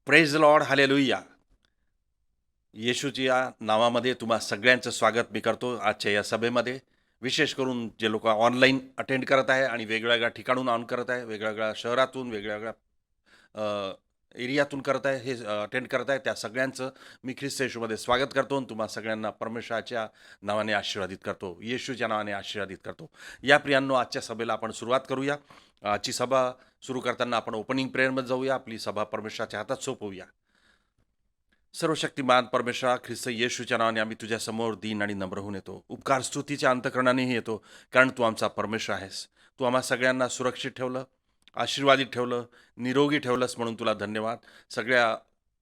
Praise Lord, hallelujah. येशूच्या नावामध्ये तुम्हा सगळ्यांचं स्वागत मी करतो आजच्या या सभेमध्ये. विशेष करून जे लोक ऑनलाईन अटेंड करत आहे आणि वेगवेगळ्या ठिकाणून ऑन करत आहे, वेगवेगळ्या शहरातून, वेगवेगळ्या एरियातून करत आहे, हे अटेंड करत आहे, त्या सगळ्यांचं मी ख्रिस्त येशूमध्ये स्वागत करतो आणि तुम्हा सगळ्यांना परमेश्वराच्या नावाने आशीर्वादित करतो, येशूच्या नावाने आशीर्वादित करतो. या प्रियांनो, आजच्या सभेला आपण सुरुवात करूया. आजची सभा सुरू करताना आपण ओपनिंग प्रेयरमध्ये जाऊया. आपली सभा परमेश्वराच्या हातात सोपवूया. सर्वशक्तिमान परमेश्वरा, ख्रिस्त येशूच्या नावाने आम्ही तुझ्या समोर दीन आणि नम्र होऊन येतो. उपकार स्तुतीच्या अंतकरणानेही येतो, कारण तू आमचा परमेश्वर आहेस. तू आम्हा सगळ्यांना सुरक्षित ठेवलं, आशीर्वादित ठेवलं, निरोगी ठेवलंस म्हणून तुला धन्यवाद. सगळ्या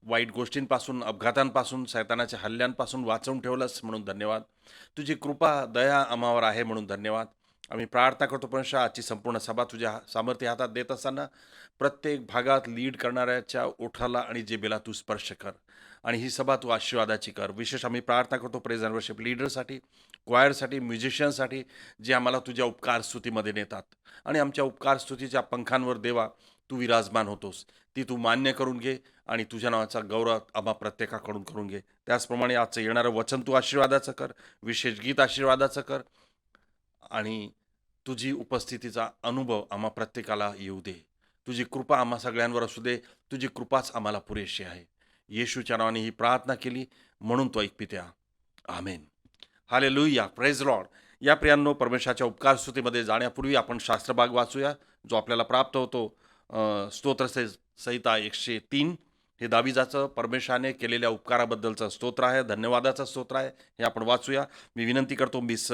वाईट गोष्टींपासून, अपघातांपासून, शैतानाच्या हल्ल्यांपासून वाचवून ठेवलंस म्हणून धन्यवाद. तुझी कृपा दया आम्हावर आहे म्हणून धन्यवाद. आम्ही प्रार्थना करतो परमेश्वर, आजची संपूर्ण सभा तुझ्या सामर्थ्य हातात देत असताना प्रत्येक भागात लीड करणाऱ्याच्या ओठाला आणि जेबेला तू स्पर्श कर आणि ही सभा तू आशीर्वादाची कर. विशेष आम्ही प्रार्थना करतो प्रेझ अँड वर्शिप लीडरसाठी, क्वायरसाठी, म्युझिशियनसाठी, जे आम्हाला तुझ्या उपकार स्तुतीमध्ये नेतात आणि आमच्या उपकार स्तुतीच्या पंखांवर देवा तू विराजमान होतोस. ती तू मान्य करून घे आणि तुझ्या नावाचा गौरव आम्हा प्रत्येकाकडून करून घे. त्याचप्रमाणे आजचं येणारं वचन तू आशीर्वादाचं कर, विशेष गीत आशीर्वादाचं कर आणि तुझी उपस्थितीचा अनुभव आम्हा प्रत्येकाला येऊ दे. तुझी कृपा आम्हा सगळ्यांवर असू दे. तुझी कृपाच आम्हाला पुरेशी आहे. येशूच्या नावाने ही प्रार्थना केली म्हणून तो ऐकपित्या. आमेन. हालेलुया. Praise Lord. या प्रियांनो, परमेश्वराच्या उपकार स्तुतीमध्ये जाण्यापूर्वी आपण शास्त्रभाग वाचूया, जो आपल्याला प्राप्त होतो. स्तोत्र संहिता 103. हे दाविदाचं परमेश्वराने केलेल्या उपकाराबद्दलचं स्तोत्र आहे, धन्यवादाचं स्तोत्र आहे. हे आपण वाचूया. मी विनंती करतो मिस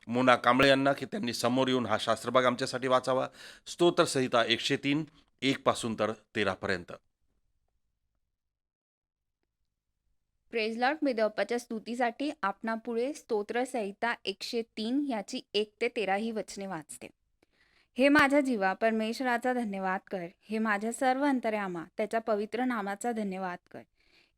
मोना कांबळे यांना की त्यांनी समोर येऊन हा शास्त्रभाग आमच्यासाठी वाचावा. स्तोत्र संहिता 103, 1 पासून तर 13 पर्यंत. Praise Lord. मी देवपाच्या स्तुतीसाठी आपणापुढे स्तोत्र संहिता 103 ह्याची 1 ते 13 ही वचने वाचते. हे माझ्या जीवा, परमेश्वराचा धन्यवाद कर. हे माझ्या सर्व अंतर्यामा, त्याच्या पवित्र नामाचा धन्यवाद कर.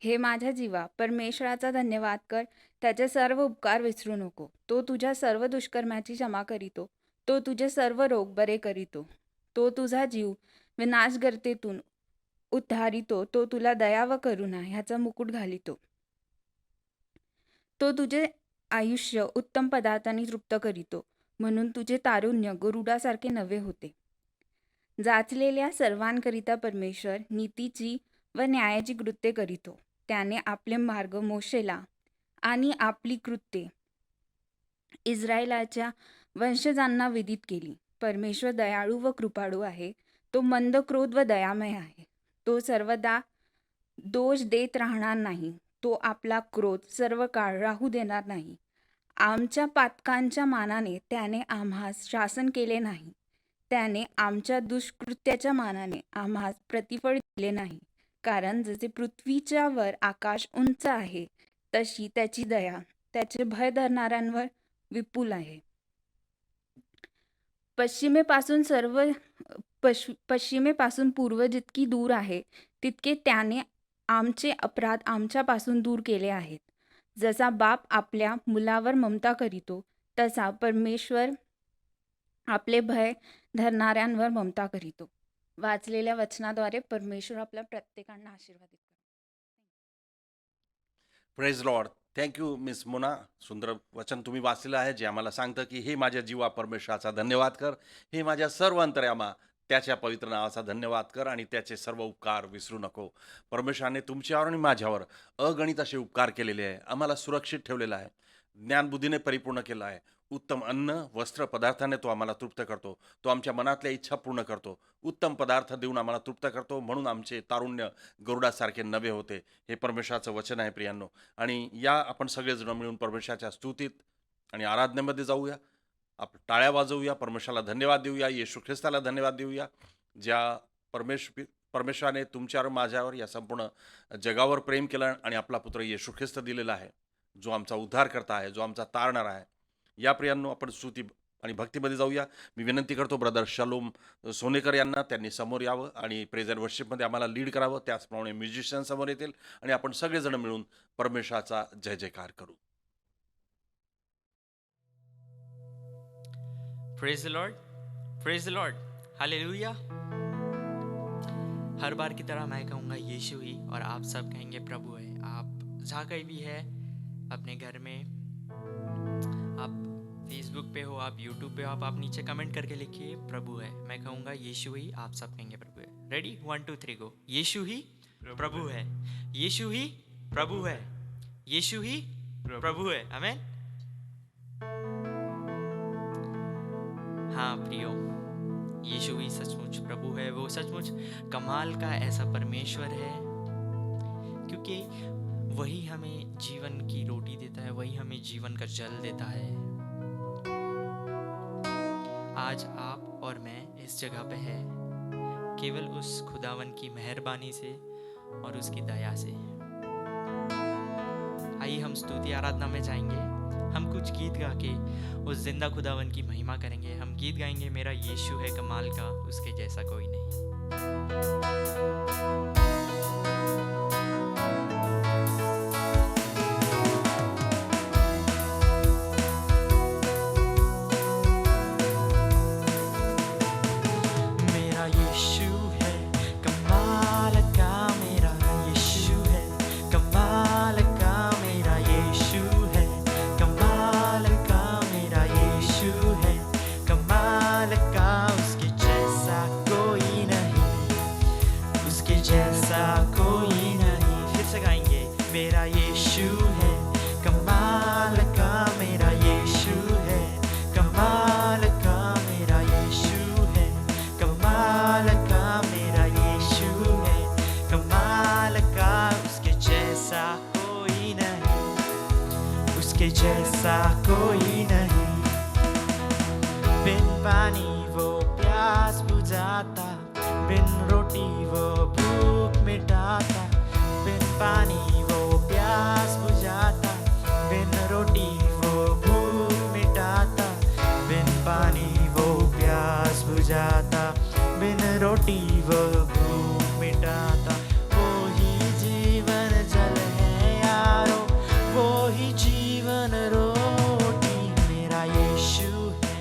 हे माझ्या जीवा, परमेश्वराचा धन्यवाद कर. त्याचे सर्व उपकार विसरू नको. तो तुझ्या सर्व दुष्कर्माची क्षमा करीतो. तो तुझे सर्व रोग बरे करीतो. तो तुझा जीव विनाशगर्तेतून उद्धारितो. तो तुला दया व करुणा ह्याचा मुकुट घालितो. तो तुझे आयुष्य उत्तम पदार्थांनी तृप्त करीतो, म्हणून तुझे तारुण्य गरुडासारखे नवे होते. जाचलेल्या सर्वांकरिता परमेश्वर नीतीची व न्यायाची कृत्ये करीतो. त्याने आपले मार्ग मोशेला आणि आपली कृत्ये इस्रायलाच्या वंशजांना विदित केली. परमेश्वर दयाळू व कृपाळू आहे. तो मंद क्रोध व दयामय आहे. तो सर्वदा दोष देत राहणार नाही. तो आपला क्रोध सर्व काळ राहू देणार नाही. आमच्या पातकांच्या मानाने त्याने आम्हास शासन केले नाही. त्याने आमच्या दुष्कृत्याच्या मानाने आम्हास प्रतिफळ दिले नाही. कारण जसे पृथ्वीच्या वर आकाश उंच आहे, तशी त्याची दया त्याचे भय धरणाऱ्यांवर विपुल आहे. पश्चिमेपासून पूर्व जितकी दूर आहे, तितके त्याने आमचे अपराध आमच्यापासून दूर केले आहेत. जसा बाप आपल्या मुलावर ममता करीतो, तसा परमेश्वर आपले भय धरणाऱ्यांवर ममता करीतो. वाचलेल्या वचनाद्वारे परमेश्वर आपल्या प्रत्येकांना आशीर्वादित करतो. Praise Lord. Thank you miss Mona. सुंदर वचन तुम्ही वाचलेलं आहे, जे आम्हाला सांगतं की हे माझ्या जीवा परमेश्वराचा धन्यवाद कर. हे माझ्या सर्व अंतर्यामा त्याच्या पवित्र नावाचा धन्यवाद कर आणि त्याचे सर्व उपकार विसरू नको. परमेश्वराने तुमच्यावर आणि माझ्यावर अगणित असे उपकार केलेले आहे. आम्हाला सुरक्षित ठेवलेलं आहे, ज्ञानबुद्धीने परिपूर्ण केलं आहे. उत्तम अन्न, वस्त्र, पदार्थाने तो आम्हाला तृप्त करतो. तो आमच्या मनातल्या इच्छा पूर्ण करतो. उत्तम पदार्थ देऊन आम्हाला तृप्त करतो, म्हणून आमचे तारुण्य गरुडासारखे नवे होते. हे परमेश्वराचं वचन आहे प्रियांनो. आणि या आपण सगळेजण मिळून परमेश्वराच्या स्तुतीत आणि आराधनेमध्ये जाऊया. आपण टाळ्या वाजवूया, परमेश्वराला धन्यवाद देऊया, येशू ख्रिस्ताला धन्यवाद देऊया, ज्या परमेश्वराने तुमच्यावर, माझ्यावर, या संपूर्ण जगावर प्रेम केलं आणि आपला पुत्र येशू ख्रिस्त दिलेला आहे, जो आमचा उद्धार करता आहे, जो आमचा तारणार आहे. या प्रियांनो, आपण स्तुती आणि भक्तीमध्ये जाऊया. मी विनंती करतो ब्रदर शलोम सोनेकर यांना, त्यांनी समोर यावं आणि प्रेझ अँड वर्शिपमध्ये आम्हाला लीड करावं. त्याचप्रमाणे म्युझिशियन समोर येतील आणि आपण सगळेजण मिळून परमेश्वराचा जय जयकार करू. Praise the Lord. Praise the Lord. Hallelujah. हर बार की तरह मैं कहूँगा यीशु ही, और आप सब कहेंगे प्रभु है। आप जहाँ कहीं भी है, अपने घर में, आप फेसबुक पे हो, आप यूट्यूब पे हो, आप नीचे कमेंट करके लिखिए प्रभु है। मैं कहूँगा यीशु ही, आप सब कहेंगे प्रभु है। रेडी, 1 2 3 गो। यीशु ही प्रभु है, यीशु ही प्रभु है, यीशु ही प्रभु है। आमीन। हाँ प्रियो, यीशु ही सचमुच प्रभु है। वो सचमुच कमाल का ऐसा परमेश्वर है, क्योंकि वही हमें जीवन की रोटी देता है, वही हमें जीवन का जल देता है। आज आप और मैं इस जगह पे है केवल उस खुदावन की मेहरबानी से और उसकी दया से। आइए हम स्तुति आराधना में जाएंगे। हम कुछ गीत गा के उस जिंदा खुदावन की महिमा करेंगे। हम गीत गाएंगे, मेरा यीशु है कमाल का, उसके जैसा कोई नहीं। मेरा यीशु है कमाल का, मेरा यीशु है कमाल का, मेरा यीशु है कमाल का, मेरा यीशु है कमाल का, उसके जैसा कोई नहीं, उसके जैसा कोई नहीं। फिर से गाएंगे, मेरा यीशु है कमाल का, मेरा यीशु है कमाल का, मेरा यीशु है कमाल का, मेरा यीशु है कमाल का, उसके जैसा कोई नहीं, उसके जैसा कोई नहीं। बिन पानी वो प्यास बुझाता, बिन रोटी वो भूख मिटाता, बिन पानी वो प्यास बुझाता, बिन रोटी वो भूख मिटाता, बिन पानी वो प्यास बुझाता, बिन रोटी वो भूख मिटाता। वो ही जीवन जल है यारो, वो ही जीवन रोटी। मेरा यीशु है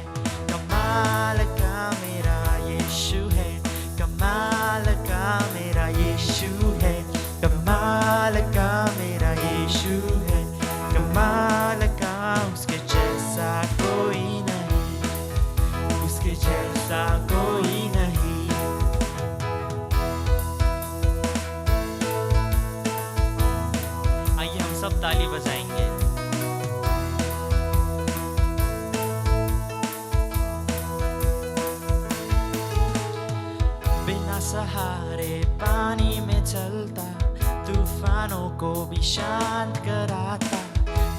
कमाल का, मेरा यीशु है कमाल का, मेरा यीशु है कमाल का, मेरा यीशु है कमाल का, उसके जैसा कोई नहीं, उसके जैसा कोई नहीं। आइए हम सब ताली बजाएंगे। बिना सहारे पानी में चलता, तूफानों को भी शांत कराता,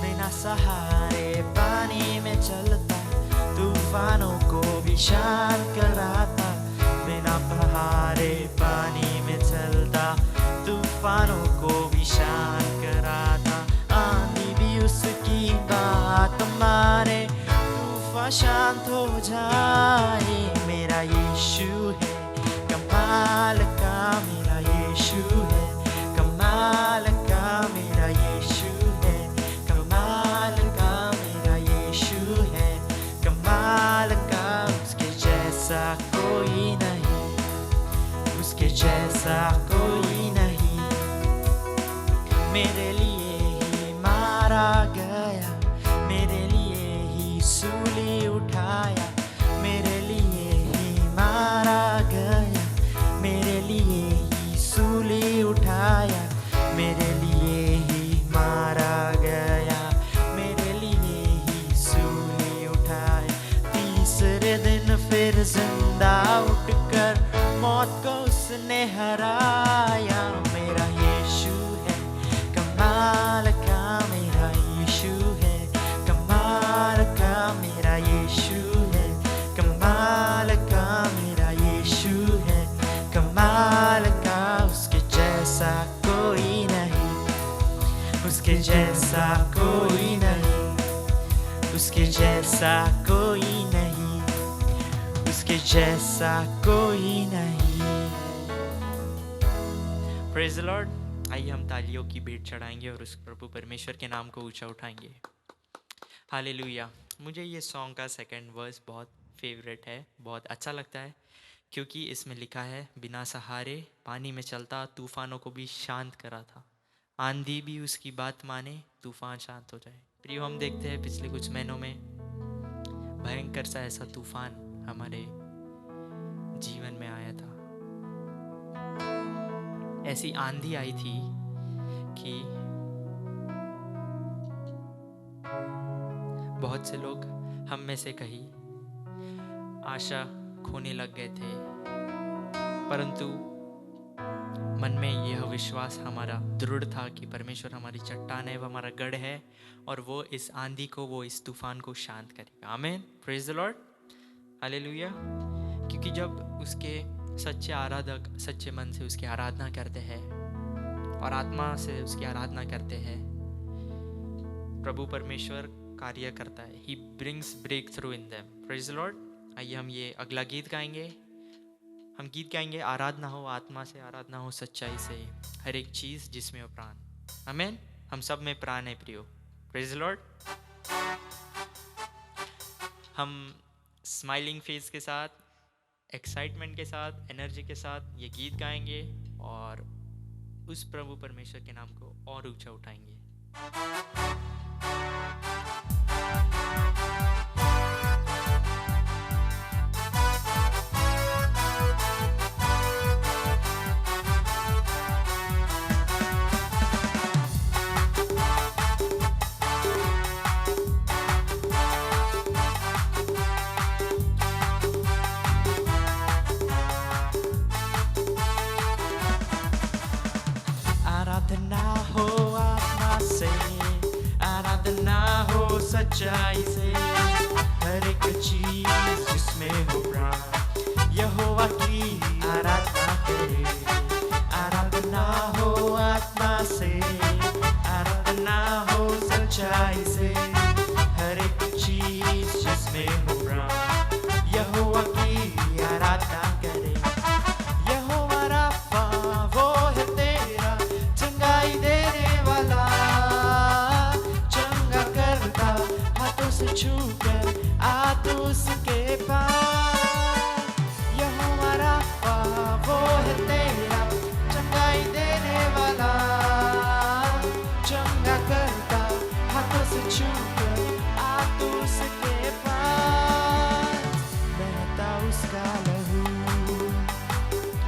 बिना सहारे पानी में चलता, तूफानों को भी शांत कराता, बिना सहारे पानी में चलता, तूफानों को भी शांत कराता। आंधी भी उसकी बात मारे, तूफान शांत हो जाए। मेरा यीशु है कमाल का, मेरा यीशु है कमाल का, मेरा यीशु है कमाल का, मेरा यीशु है कमाल का, उसके जैसा कोई नहीं, उसके जैसा कोई नहीं। मेरे लिए ही मारा गया, मेरे लिए ही सूली उठाया, मेरे लिए ही मारा गया, मेरे लिए ही सूली उठाया, मेरे लिए ही मारा गया, मेरे लिए ही सूली उठाया। तीसरे दिन फिर जिंदा उठकर मौत को उसने हराया। मेरा यीशु है कमाल का, मेरा यीशु है कमाल का, मेरा यीशु है कमाल का, मेरा यीशु है कमाल का, उसके जैसा कोई नहीं, उसके जैसा कोई नहीं, उसके जैसा कोई नहीं, उसके जैसा कोई नहीं। Praise the Lord. आइए हम तालियों की भेंट चढ़ाएंगे और उस प्रभु परमेश्वर के नाम को ऊंचा उठाएंगे। हालेलुया। मुझे ये सॉन्ग का सेकंड वर्स बहुत फेवरेट है, बहुत अच्छा लगता है, क्योंकि इसमें लिखा है बिना सहारे पानी में चलता, तूफानों को भी शांत करा था। आंधी भी उसकी बात माने, तूफान शांत हो जाए। प्रियो, हम देखते हैं पिछले कुछ महीनों में भयंकर सा ऐसा तूफान हमारे जीवन में आया था। ऐसी आंधी आई थी कि बहुत से लोग, हम में से कहीं, आशा खोने लग गए थे। परंतु मन में यह विश्वास हमारा दृढ़ था कि परमेश्वर हमारी चट्टान है, वह हमारा गढ़ है और वो इस आंधी को, वो इस तूफान को शांत करेगा। आमीन, प्रेज द लॉर्ड, हालेलुया। क्योंकि जब उसके सच्चे आराधक सच्चे मन से उसकी आराधना करते हैं और आत्मा से उसकी आराधना करते हैं, प्रभु परमेश्वर कार्य करता है। He brings breakthrough in them. Praise the Lord. आइए हम ये अगला गीत गाएंगे। हम गीत गाएंगे, आराधना हो आत्मा से, आराधना हो सच्चाई से, हर एक चीज़ जिसमें हो प्राण। आमीन। हम सब में प्राण है प्रियो। Praise the Lord. हम स्माइलिंग फेस के साथ, एक्साइटमेंट के साथ, एनर्जी के साथ ये गीत गाएंगे और उस प्रभु परमेश्वर के नाम को और ऊंचा उठाएंगे। आराधना हो आत्मा से, आराधना हो सच्चाई से, हर एक चीज जिसमें हो प्राण, यहोवा की आराधना करे। आराधना हो आत्मा से, आराधना हो सच्चाई से, हर एक चीज जिसमें हो प्राण, यहोवा की आराधना करे। यहोवा राफा वो है तेरा चंगाई देने वाला, चंगा करता हाथों से छूकर आ तू उसके पास। यहोवा राफा वो है तेरा चंगाई देने वाला, चंगा करता हाथों से छूकर आ तू उसके पास। बहता उसका लहू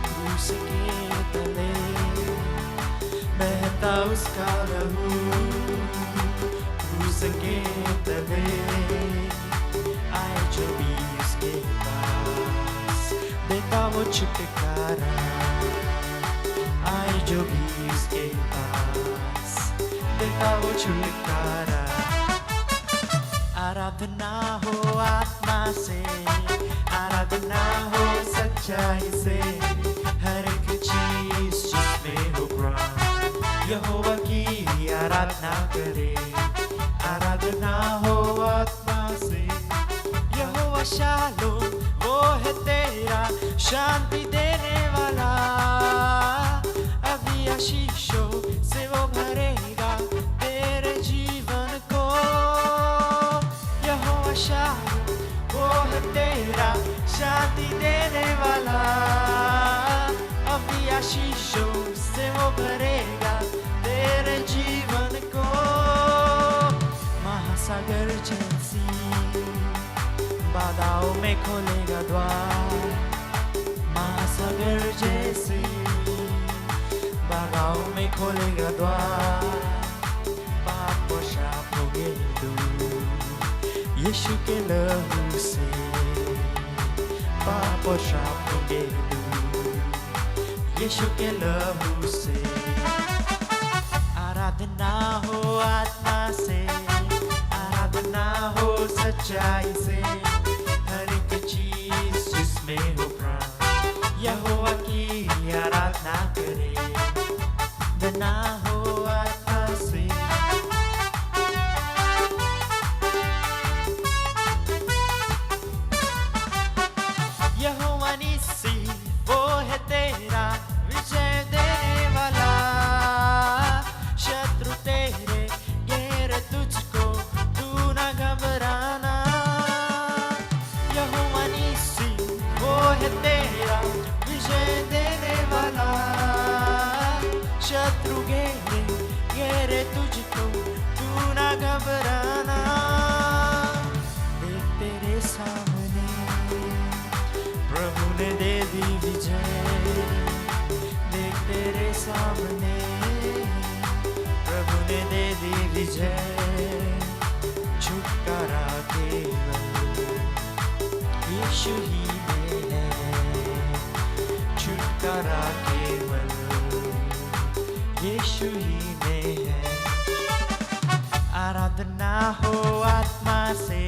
क्रूस के तले, बहता उसका लहू क्रूस के तले, आए जो भी उसके पास देता वो छुटकारा, आए जो भी उसके पास देता वो छुटकारा। आराधना हो आत्मा से, आराधना हो सच्चाई से, हर एक चीज जिसमें हो प्राण, यहोवा की आराधना करे। आराधना हो आत्मा से। यहोवा शालोम वो है तेरा शांति देने वाला, अभी आशीषों से वो भरेगा तेरे जीवन को। यहोवा शालोम वो है तेरा शांति देने वाला, अभी आशीषों से वो भरेगा तेरे जीवन को। महासागर जैसी बाधाओं में खोलेगा द्वार, महासागर जैसी बाधाओं में खोलेगा द्वार। पाप और शाप हो गए दूर यीशु के लहू से, पाप और शाप हो गए दूर यीशु के लहू से। आराधना हो आत्मा से, आराधना हो सच्चाई से, हर एक चीज जिसमें हो प्राण, यहोवा की आराधना करे। आराधना हो आत्मा से। यहोवा निस्सी वो है तेरा विजय देने वाला, शत्रु तेरे घेरे तुझको तू न घबराना। यहोवा निस्सी वो है तेरा शत्रु घेरे तुझको, तू ना घबराना। देख तेरे सामने प्रभु ने दे दी विजय, देख तेरे सामने प्रभु ने दे दी विजय। छुटकारा केवल यीशु ही में है, छुटकारा केवल यीशु ही में है। आराधना हो आत्मा से,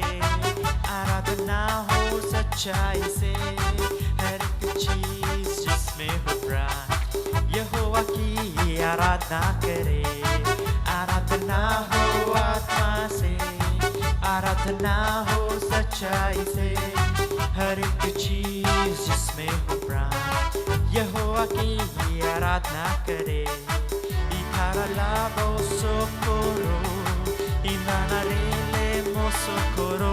आराधना हो सच्चाई से, हर एक चीज जिसमें हो प्राण यहोवा की आराधना करे। आराधना हो आत्मा से, आराधना हो सच्चाई से, हर एक चीज जिसमें हो प्राण यहोवा की आराधना करे। Itaralabo socorro, inanarele mo socorro,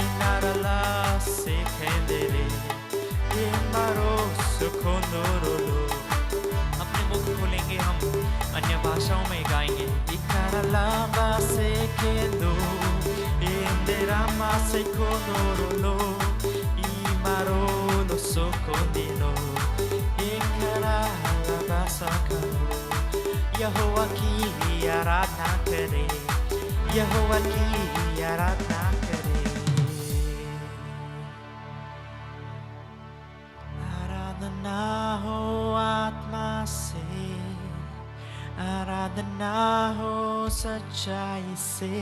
inarala se kendere, imaro socorro। अपने मुख खोलेंगे हम, अन्य भाषाओं में गाएंगे। Itaralaba se kendo, inderama se kodorolo, imaro lo socondino, ikaralaba sakaro। यहोवा की आराधना करे, यहोवा की आराधना करे। आराधना हो आत्मा से, आराधना हो सच्चाई से,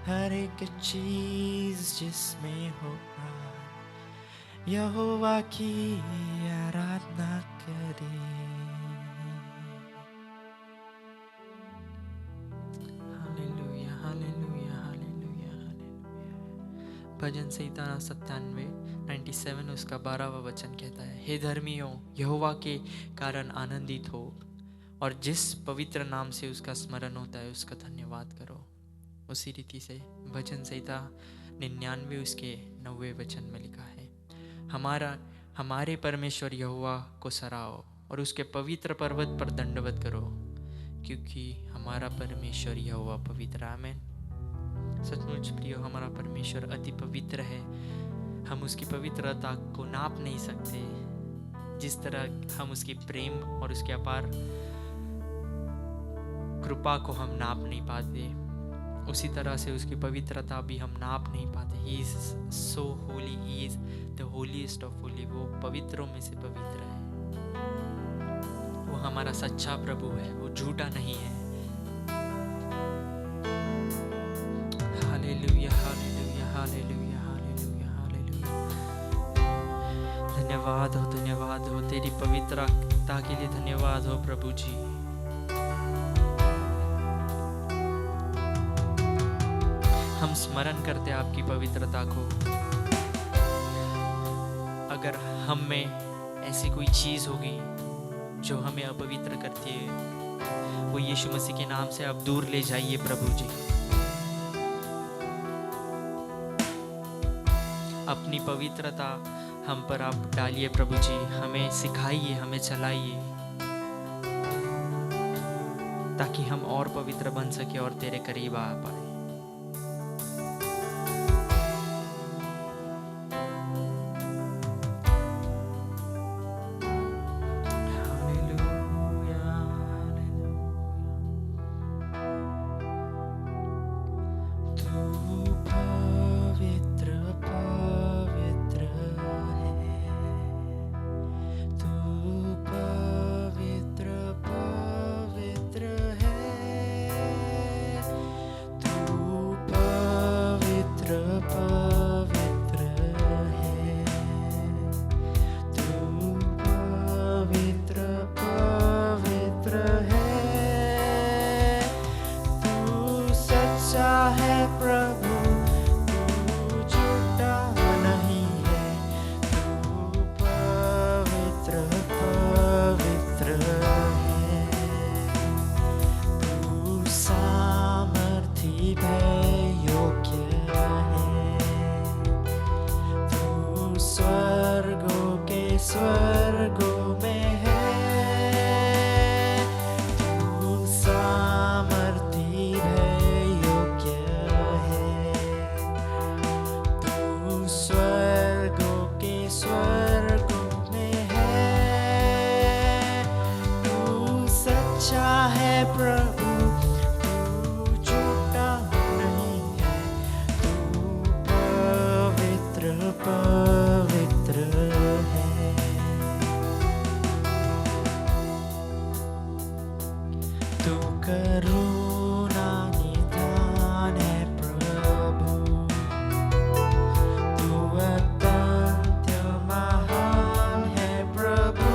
हर एक चीज जिसमें हो प्राण यहोवा की आराधना करे। भजन संहिता 97 उसका 12वां वचन कहता है, हे धर्मियों यहोवा के कारण आनंदित हो, और जिस पवित्र नाम से उसका स्मरण होता है उसका धन्यवाद करो। उसी रीति से भजन संहिता 99 उसके 90 वचन में लिखा है, हमारे परमेश्वर यहोवा को सराहो और उसके पवित्र पर्वत पर दंडवत करो, क्योंकि हमारा परमेश्वर यहोवा पवित्र। आमीन। सचमुच प्रियो, हमारा परमेश्वर अति पवित्र है। हम उसकी पवित्रता को नाप नहीं सकते। जिस तरह हम उसकी प्रेम और उसके अपार कृपा को हम नाप नहीं पाते, उसी तरह से उसकी पवित्रता भी हम नाप नहीं पाते। He is so Holi, he is the holiest of Holi. वो पवित्रों में से पवित्र है। वो हमारा सच्चा प्रभु है, वो झूठा नहीं है। Hallelujah, hallelujah, hallelujah, hallelujah, hallelujah. धन्यवाद हो तेरी पवित्रता के लिए। धन्यवाद हो प्रभु जी। हम स्मरण करते आपकी पवित्रता को। अगर हम में ऐसी कोई चीज होगी जो हमें अपवित्र करती है, वो यीशु मसीह के नाम से आप दूर ले जाइए प्रभु जी। अपनी पवित्रता हम पर आप डालिए प्रभु जी। हमें सिखाइए, हमें चलाइए, ताकि हम और पवित्र बन सके और तेरे करीब आ पाए। प्रभु, तू झूठा नहीं है, तू पवित्र पवित्र है। तू करुणा निधान है प्रभु, तू अत्यंत महान है प्रभु,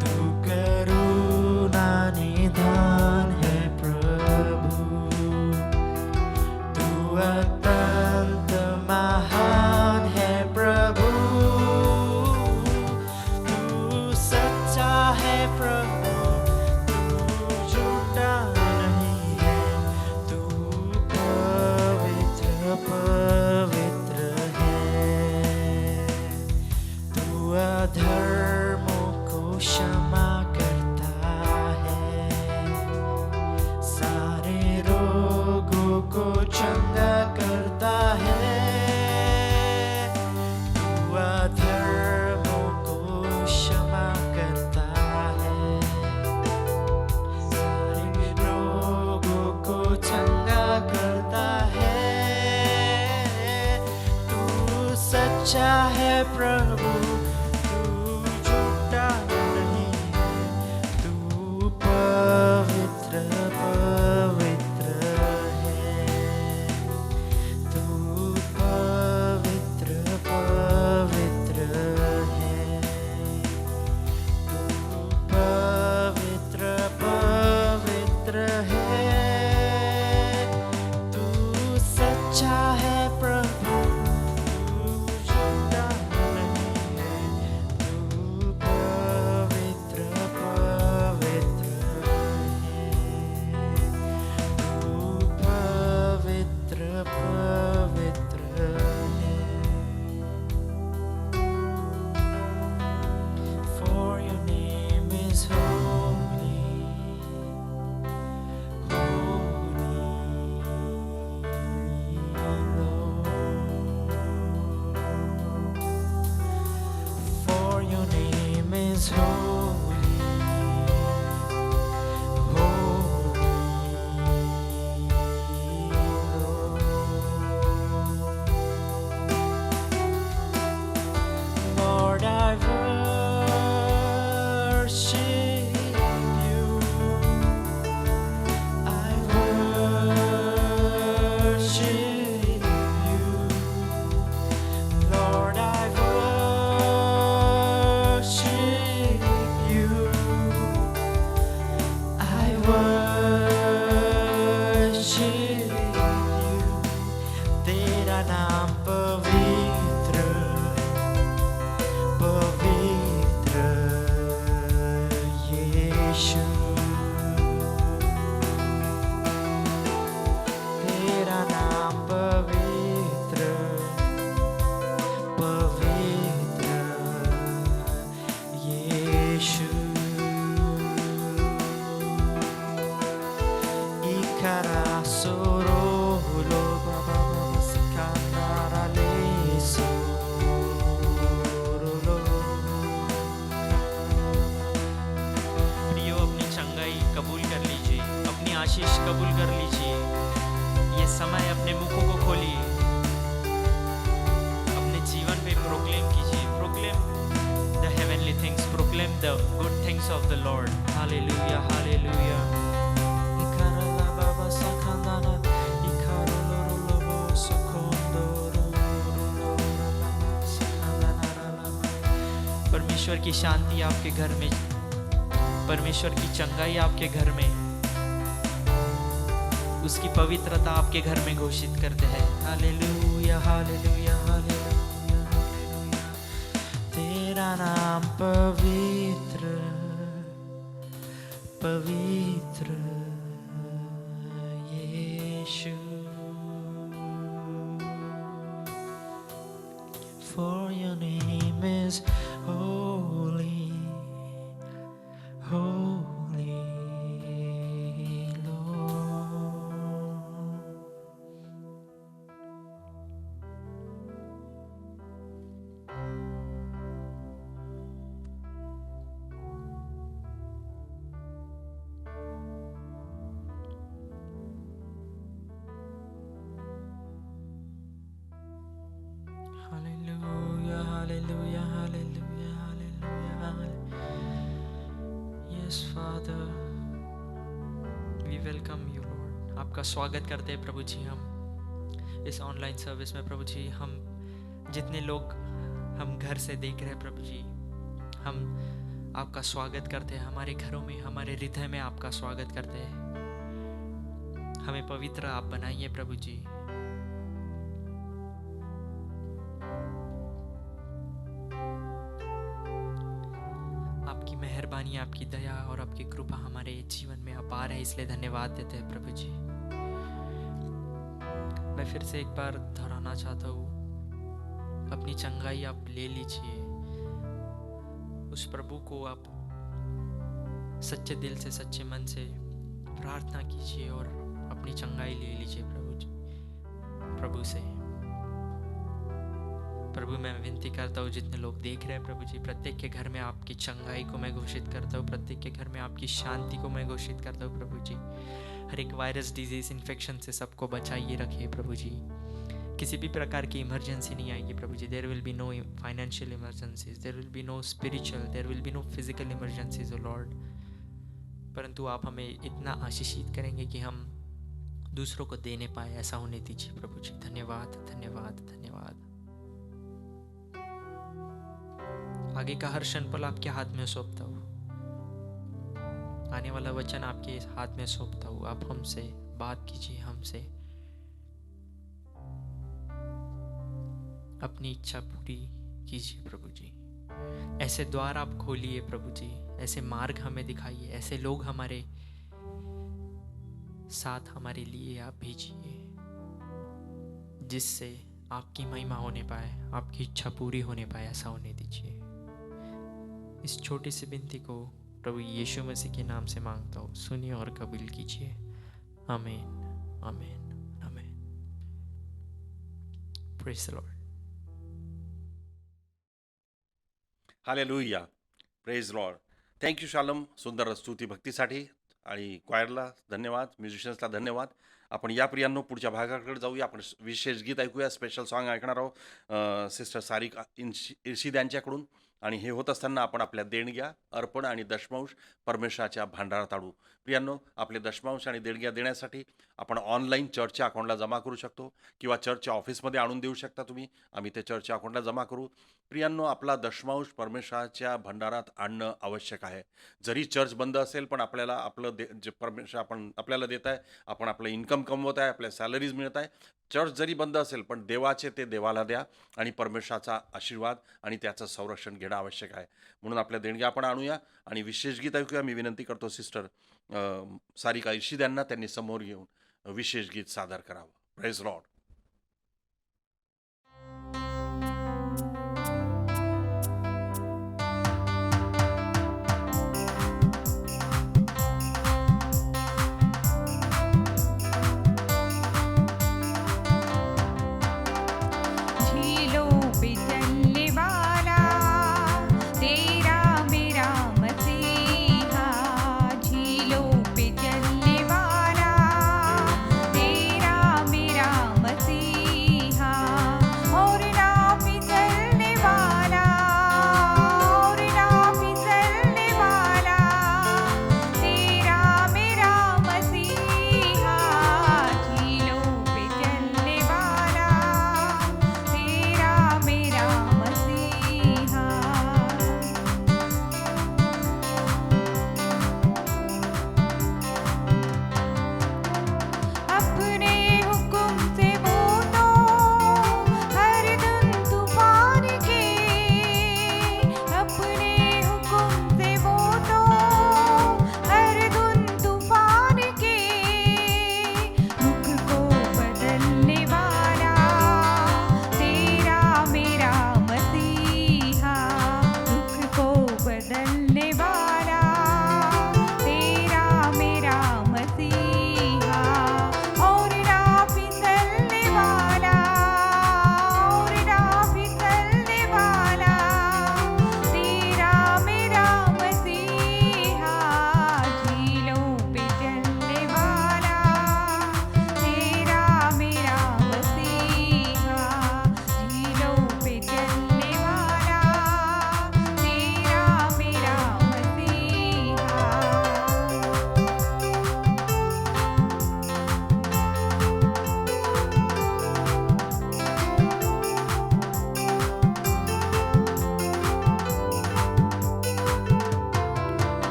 तू करुणा निधान है प्रभु, तू अत्यंत महान है प्रभु, तू सच्चा है प्रभु, तू झूठा नहीं है, तू पवित्र पवित्र है। तू अधर्मों को क्षमा करता है, सारे रोगों को चंगा करता है। तू अधर्मों को क्षमा करता है, सारे रोगों को चंगा करता है। तू सच्चा है प्रभु, तू झूठा नहीं है, तू पवित्र पवित्र है। तू पवित्र पवित्र है, तू पवित्र पवित्र है। तू सच्चा है प्रभु, तू झूठा नहीं है, तू पवित्र पवित्र है। तू पवित्र पवित्र है। For your name is holy, holy Lord. For your name is holy, holy Lord. Lord, I worship you. I worship you. Lord, I worship you. I worship you. तेरा नाम पवित्र पवित्र यीशु, तेरा नाम पवित्र पवित्र यीशु। Ikara soro lo baba sikandara leso lo। प्रियो, अपनी चंगाई कबूल कर लीजिए, अपनी आशीष कबूल कर लीजिए। ये समय अपने मुखों को खोलिए, अपने जीवन पे प्रोक्लेम कीजिए। Proclaim the heavenly things, proclaim the good things of the Lord. Hallelujah hallelujah. इकारला बाबा सखांदाना, इकारलोरोलोबो सखोंदोरोलोरोलोबो सखांदानारालाबा। परमेश्वर की शांति आपके घर में, परमेश्वर की चंगाई आपके घर में, उसकी पवित्रता आपके घर में घोषित करते हैं। Hallelujah hallelujah hallelujah hallelujah. तेरा नाम पवित्र पवित्र Yeshu. For your name is holy, holy Lord. Yes father, we welcome you Lord. आपका स्वागत करते हैं प्रभु जी हम इस ऑनलाइन सर्विस में। प्रभु जी, हम जितने लोग हम घर से देख रहे हैं प्रभु जी, हम आपका स्वागत करते हैं। हमारे घरों में, हमारे हृदय में आपका स्वागत करते हैं। हमें पवित्र आप बनाइए प्रभु जी। आपकी मेहरबानी, आपकी दया और आपकी कृपा हमारे जीवन में अपार है, इसलिए धन्यवाद देते हैं प्रभु जी। मैं फिर से एक बार दोहराना चाहता हूँ, अपनी चंगाई आप ले लीजिए। उस प्रभु को आप सच्चे दिल से, सच्चे मन से प्रार्थना कीजिए और अपनी चंगाई ले लीजिए प्रभु से। प्रभु, मैं विनती करता हूँ जितने लोग देख रहे हैं प्रभु जी, प्रत्येक के घर में आपकी चंगाई को मैं घोषित करता हूँ। प्रत्येक के घर में आपकी शांति को मैं घोषित करता हूँ प्रभु जी। हर एक वायरस, डिजीज, इन्फेक्शन से सबको बचाइए रखिए प्रभु जी। किसी भी प्रकार की इमरजेंसी नहीं आएगी प्रभु जी। There will be no financial emergencies, there will be no spiritual, there will be no physical emergencies O Lord. परंतु आप हमें इतना आशीषित करेंगे कि हम दूसरों को देने पाए, ऐसा होने दीजिए प्रभु जी। धन्यवाद, धन्यवाद, धन्यवाद। आगे का हर क्षण पल आपके हाथ में सौंपता हूँ। आने वाला वचन आपके हाथ में सौंपता हूँ। आप हमसे बात कीजिए, हमसे अपनी इच्छा पूरी कीजिए प्रभु जी। ऐसे द्वार आप खोलिए प्रभु जी, ऐसे मार्ग हमें दिखाइए, ऐसे लोग हमारे साथ हमारे लिए आप भेजिए, जिससे आपकी महिमा होने पाए, आपकी इच्छा पूरी होने पाए, ऐसा होने दीजिए। इस छोटी सी विनती को प्रभु यीशु मसीह के नाम से मांगता हूँ, सुनिए और कबूल कीजिए। Amen, amen, amen. Praise the Lord. Hallelujah, praise Lord. Thank you शालम, सुंदर स्तुती भक्तीसाठी आणि क्वायरला धन्यवाद, म्युझिशियन्सला धन्यवाद. आपण या प्रियांनो पुढच्या भागाकडे जाऊया. आपण विशेष गीत ऐकूया, स्पेशल सॉन्ग ऐकणार आहोत सिस्टर सारिका इर्शिद यांच्याकडून. आणि हे होत असताना आपण आपल्या देणग्या, अर्पण आणि दशमांश परमेश्वराच्या भांडारात आणू. प्रियांनो, आपले दशमांश आणि देणग्या देण्यासाठी आपण ऑनलाईन चर्चच्या अकाउंटला जमा करू शकतो किंवा चर्चच्या ऑफिसमध्ये आणून देऊ शकता तुम्ही. आम्ही ते चर्चच्या अकाउंटला जमा करू. प्रियांनो, आपला दशमांश परमेश्वराच्या भंडारात आणणं आवश्यक आहे. जरी चर्च बंद असेल, पण आपल्याला आपलं जे परमेश्वर आपण आपल्याला देत आहे, आपण आपलं इन्कम कमवत आहे, आपल्या सॅलरीज मिळत आहे. चर्च जरी बंद असेल, पण देवाचे ते देवाला द्या आणि परमेश्वराचा आशीर्वाद आणि त्याचं संरक्षण घेणं आवश्यक आहे. म्हणून आपल्या देणग्या आपण आणूया आणि विशेष गीत ऐकूया. मी विनंती करतो सिस्टर सारिका इर्शिद यांना त्यांनी समोर येऊन विशेष गीत सादर करावं. Praise Lord. झीलों पे चलने वाला तेरा मेरा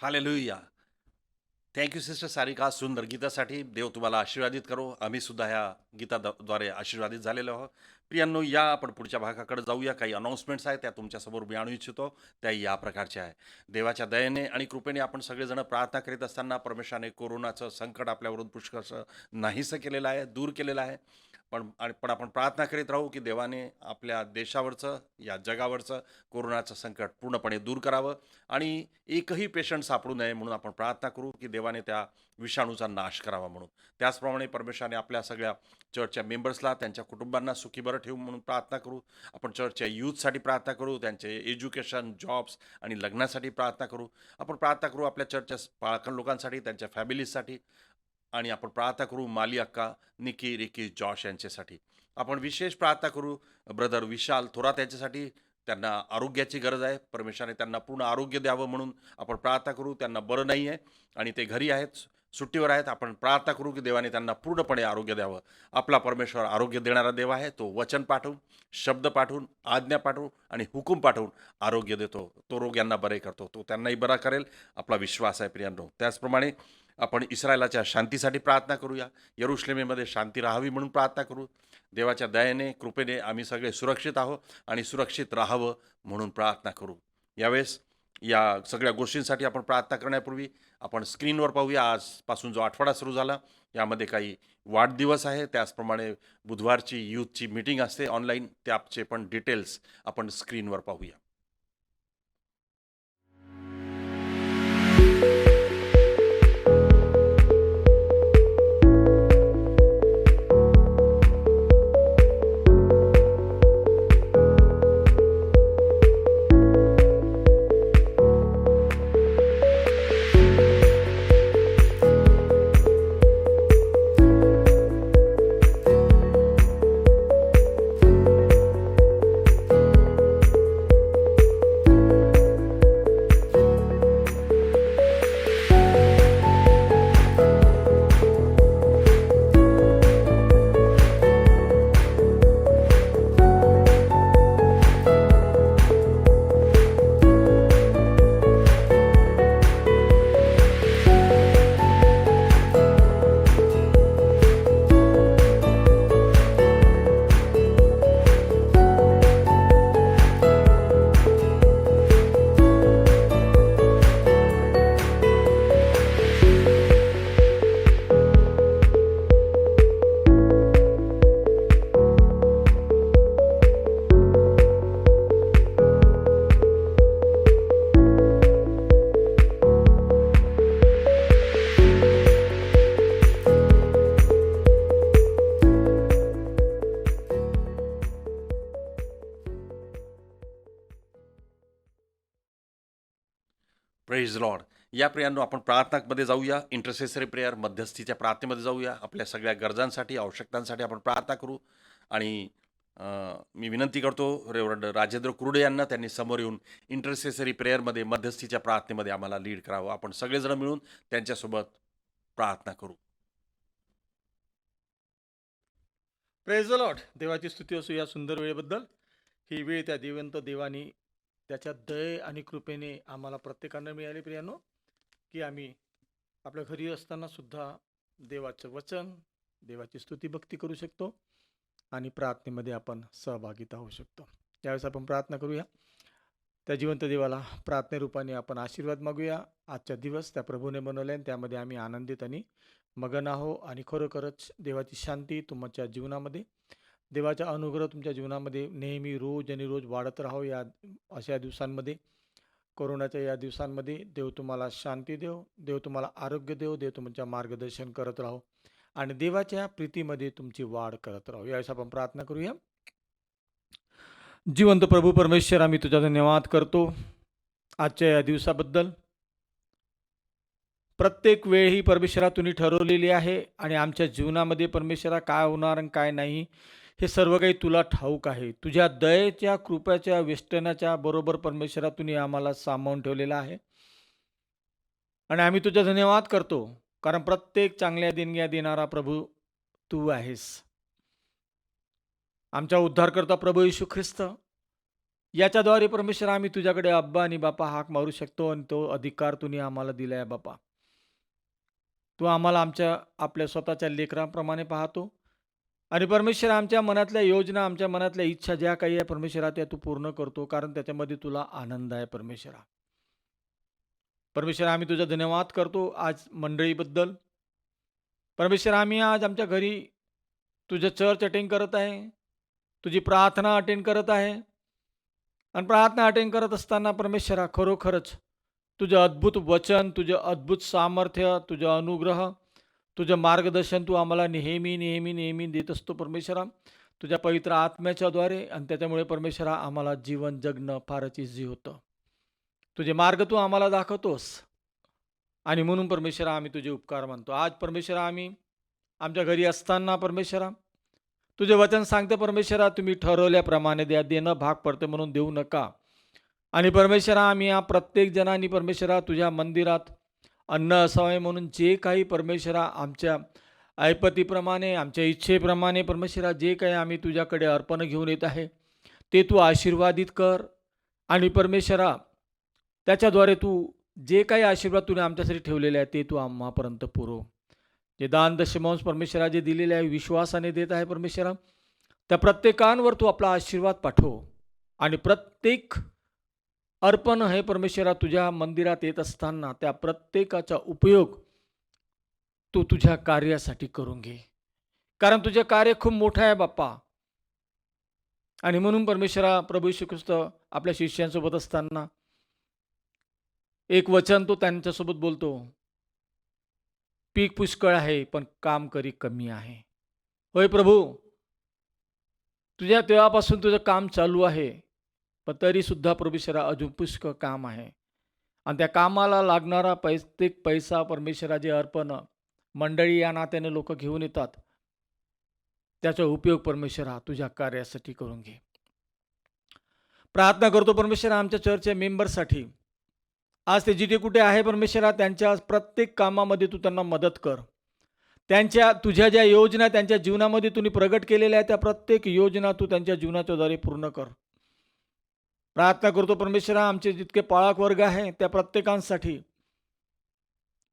हालेलुया. थँक्यू सिस्टर सारिका सुंदर गीतासाठी. देव तुम्हाला आशीर्वादित करो. आम्ही सुद्धा ह्या गीताद्वारे आशीर्वादित झालेलो आहोत. प्रियांनो, या आपण पुढच्या भागाकडे जाऊया. काही अनाउन्समेंट्स आहेत त्या तुमच्यासमोर मी आणू इच्छितो. त्या या प्रकारच्या आहे. देवाच्या दयेने आणि कृपेने आपण सगळेजण प्रार्थना करीत असताना परमेश्वराने कोरोनाचं संकट आपल्यावरून पुष्कळसं नाहीसं केलेलं आहे, दूर केलेलं आहे. पण आपण प्रार्थना करीत राहू की देवाने आपल्या देशावरचं, या जगावरचं कोरोनाचं संकट पूर्णपणे दूर करावं आणि एकही पेशंट सापडू नये म्हणून आपण प्रार्थना करू की देवाने त्या विषाणूचा नाश करावा म्हणून. त्याचप्रमाणे परमेश्वराने आपल्या सगळ्या चर्चच्या मेंबर्सला, त्यांच्या कुटुंबांना सुखी बरं ठेवू म्हणून प्रार्थना करू. आपण चर्चच्या यूथसाठी प्रार्थना करू, त्यांचे एज्युकेशन, जॉब्स आणि लग्नासाठी प्रार्थना करू. आपण प्रार्थना करू आपल्या चर्चच्या पाळकन लोकांसाठी, त्यांच्या फॅमिलीजसाठी. आणि आपण प्रार्थना करू माली अक्का, निकी, रिकी, जॉश यांच्यासाठी. आपण विशेष प्रार्थना करू ब्रदर विशाल थोरात यांच्यासाठी. त्यांना आरोग्याची गरज आहे. परमेश्वराने त्यांना पूर्ण आरोग्य द्यावं म्हणून आपण प्रार्थना करू. त्यांना बरं नाही आहे आणि ते घरी आहेत, सुट्टीवर आहेत. आपण प्रार्थना करू की देवाने त्यांना पूर्णपणे आरोग्य द्यावं. आपला परमेश्वर आरोग्य देणारा देव आहे. तो वचन पाठवून, शब्द पाठवून, आज्ञा पाठवून आणि हुकूम पाठवून आरोग्य देतो. तो रोग यांना बरे करतो. तो त्यांनाही बरा करेल, आपला विश्वास आहे प्रियांनो. त्याचप्रमाणे आपण इस्रायलाच्या शांतीसाठी प्रार्थना करूया. यरुशलेमेमध्ये शांती राहावी म्हणून प्रार्थना करू. देवाच्या दयेने, कृपेने आम्ही सगळे सुरक्षित आहोत आणि सुरक्षित राहावं म्हणून प्रार्थना करू. यावेळेस या सगळ्या गोष्टींसाठी आपण प्रार्थना करण्यापूर्वी आपण स्क्रीनवर पाहूया. आजपासून जो आठवडा सुरू झाला यामध्ये काही वाढदिवस आहे. त्याचप्रमाणे बुधवारची यूथची मीटिंग असते ऑनलाईन, त्याचे पण डिटेल्स आपण स्क्रीनवर पाहूया. Praise Lord. या प्रेयरनो आपण प्रार्थनामध्ये जाऊया. इंटरसेसरी प्रेयर, मध्यस्थीच्या प्रार्थनेमध्ये जाऊया. आपल्या सगळ्या गरजांसाठी, आवश्यकतांसाठी आपण प्रार्थना करू. आणि मी विनंती करतो रेव्हरंड राजेंद्र कुर्डे यांना, त्यांनी समोर येऊन इंटरसेसरी प्रेयरमध्ये, मध्यस्थीच्या प्रार्थनेमध्ये आम्हाला लीड करावं. आपण सगळेजण मिळून त्यांच्यासोबत प्रार्थना करू. Praise the Lord. देवाची स्तुती असो या सुंदर वेळेबद्दल. ही वेळ त्या देवंत देवानी त्याच्या दये आणि कृपेने आम्हाला प्रत्येकांना मिळाली प्रियानो, की आम्ही आपल्या घरी असताना सुद्धा देवाचं वचन, देवाची स्तुती भक्ती करू शकतो आणि प्रार्थनेमध्ये आपण सहभागिता होऊ शकतो. त्यावेळेस आपण प्रार्थना करूया. त्या जिवंत देवाला प्रार्थनेरूपाने आपण आशीर्वाद मागूया. आजचा दिवस त्या प्रभूने बनवला आणि त्यामध्ये आम्ही आनंदित आणि मगन आहो. आणि खरोखरच देवाची शांती तुमच्या जीवनामध्ये, देवाचा अनुग्रह तुमच्या जीवनामध्ये नेहमी रोज आणि रोज वाढत राहो. या अशा दिवसांमध्ये, कोरोनाच्या या दिवसांमध्ये देव तुम्हाला शांती देव, देव तुम्हाला आरोग्य देव, देव तुमच्या मार्गदर्शन करत राहो आणि देवाच्या प्रीतीमध्ये तुमची वाढ करत राहो. यावेळेस आपण प्रार्थना करूया. जिवंत प्रभू परमेश्वर, आम्ही तुझा धन्यवाद करतो आजच्या या दिवसाबद्दल. प्रत्येक वेळ ही परमेश्वरा तुम्ही ठरवलेली आहे आणि आमच्या जीवनामध्ये परमेश्वरा काय होणार आणि काय नाही हे सर्व काही तुला ठाऊक आहे. तुझ्या दयेच्या, कृपेच्या, वेष्टनाच्या बरोबर परमेश्वरा तुम्ही आम्हाला सामावून ठेवलेला आहे आणि आम्ही तुझा धन्यवाद करतो, कारण प्रत्येक चांगल्या देणग्या देणारा प्रभू तू आहेस. आमचा उद्धारकर्ता प्रभू येशू ख्रिस्त, याच्याद्वारे परमेश्वर आम्ही तुझ्याकडे अब्बा आणि बापा हाक मारू शकतो आणि तो अधिकार तुम्ही आम्हाला दिला आहे बापा. तू आम्हाला आपल्या स्वतःच्या लेकरांप्रमाणे पाहतो आणि परमेश्वर आमच्या मनातल्या योजना, आमच्या मनातल्या इच्छा ज्या काही आहे परमेश्वरा त्या तू पूर्ण करतो, कारण त्याच्यामध्ये तुला आनंद आहे परमेश्वरा. परमेश्वर आम्ही तुझा धन्यवाद करतो आज मंडळीबद्दल. परमेश्वर आम्ही आज आमच्या घरी तुझं चर्च अटेंड करत आहे, तुझी प्रार्थना अटेंड करत आहे आणि प्रार्थना अटेंड करत असताना परमेश्वरा खरोखरच तुझं अद्भुत वचन, तुझं अद्भुत सामर्थ्य, तुझं अनुग्रह, तुझं मार्गदर्शन तू आम्हाला नेहमी नेहमी नेहमी देत असतो परमेश्वरा, तुझ्या पवित्र आत्म्याच्याद्वारे. आणि त्याच्यामुळे परमेश्वरा आम्हाला जीवन जगणं फारच इझी होतं. तुझे मार्ग तू आम्हाला दाखवतोस आणि म्हणून परमेश्वरा आम्ही तुझे उपकार मानतो. आज परमेश्वरा आम्ही आमच्या घरी असताना परमेश्वरा तुझे वचन सांगते परमेश्वरा, तुम्ही ठरवल्याप्रमाणे द्या, देणं भाग पडते म्हणून देऊ नका. आणि परमेश्वरा आम्ही या प्रत्येक जणांनी परमेश्वरा तुझ्या मंदिरात अन्न असावे म्हणून जे काही परमेश्वरा आमच्या ऐपतीप्रमाणे, आमच्या इच्छेप्रमाणे परमेश्वरा जे काही आम्ही तुझ्याकडे अर्पण घेऊन येत आहे ते तू आशीर्वादित कर. आणि परमेश्वरा त्याच्याद्वारे तू जे काही आशीर्वाद तुने आमच्यासाठी ठेवलेले आहे ते तू आम्हापर्यंत पुरव. जे दान दशमांश परमेश्वरा जे दिलेले आहे विश्वासाने देत आहे परमेश्वरा, त्या प्रत्येकांवर तू आपला आशीर्वाद पाठव. आणि प्रत्येक अर्पण हे परमेश्वरा तुझ्या मंदिरात येत असताना त्या प्रत्येकाचा उपयोग तू तुझ्या कार्यासाठी करून घे, कारण तुझे कार्य खूप मोठं आहे बाप्पा. आणि म्हणून परमेश्वरा प्रभू येशू ख्रिस्त आपल्या शिष्यांसोबत असताना एक वचन तो त्यांच्यासोबत बोलतो, पीक पुष्कळ आहे पण कामकरी कमी आहे. होय प्रभू, तुझ्या तेव्हापासून तुझं काम चालू आहे, पण तरीसुद्धा परमेश्वरा अजून पुष्कळ काम आहे. आणि त्या कामाला लागणारा प्रत्येक पैसा परमेश्वरा जे अर्पण मंडळी या नात्याने लोक घेऊन येतात त्याचा उपयोग परमेश्वरा तुझ्या कार्यासाठी करून घे. प्रार्थना करतो परमेश्वरा आमच्या चर्चच्या मेंबरसाठी, आज ते जिथे कुठे आहे परमेश्वरा त्यांच्या प्रत्येक कामामध्ये तू त्यांना मदत कर. तुझ्या ज्या योजना त्यांच्या जीवनामध्ये तुम्ही प्रगट केलेल्या आहेत त्या प्रत्येक योजना तू त्यांच्या जीवनाच्या द्वारे पूर्ण कर. प्रार्थना करतो परमेश्वरा आमचे जितके पाळक वर्ग आहे त्या प्रत्येकांसाठी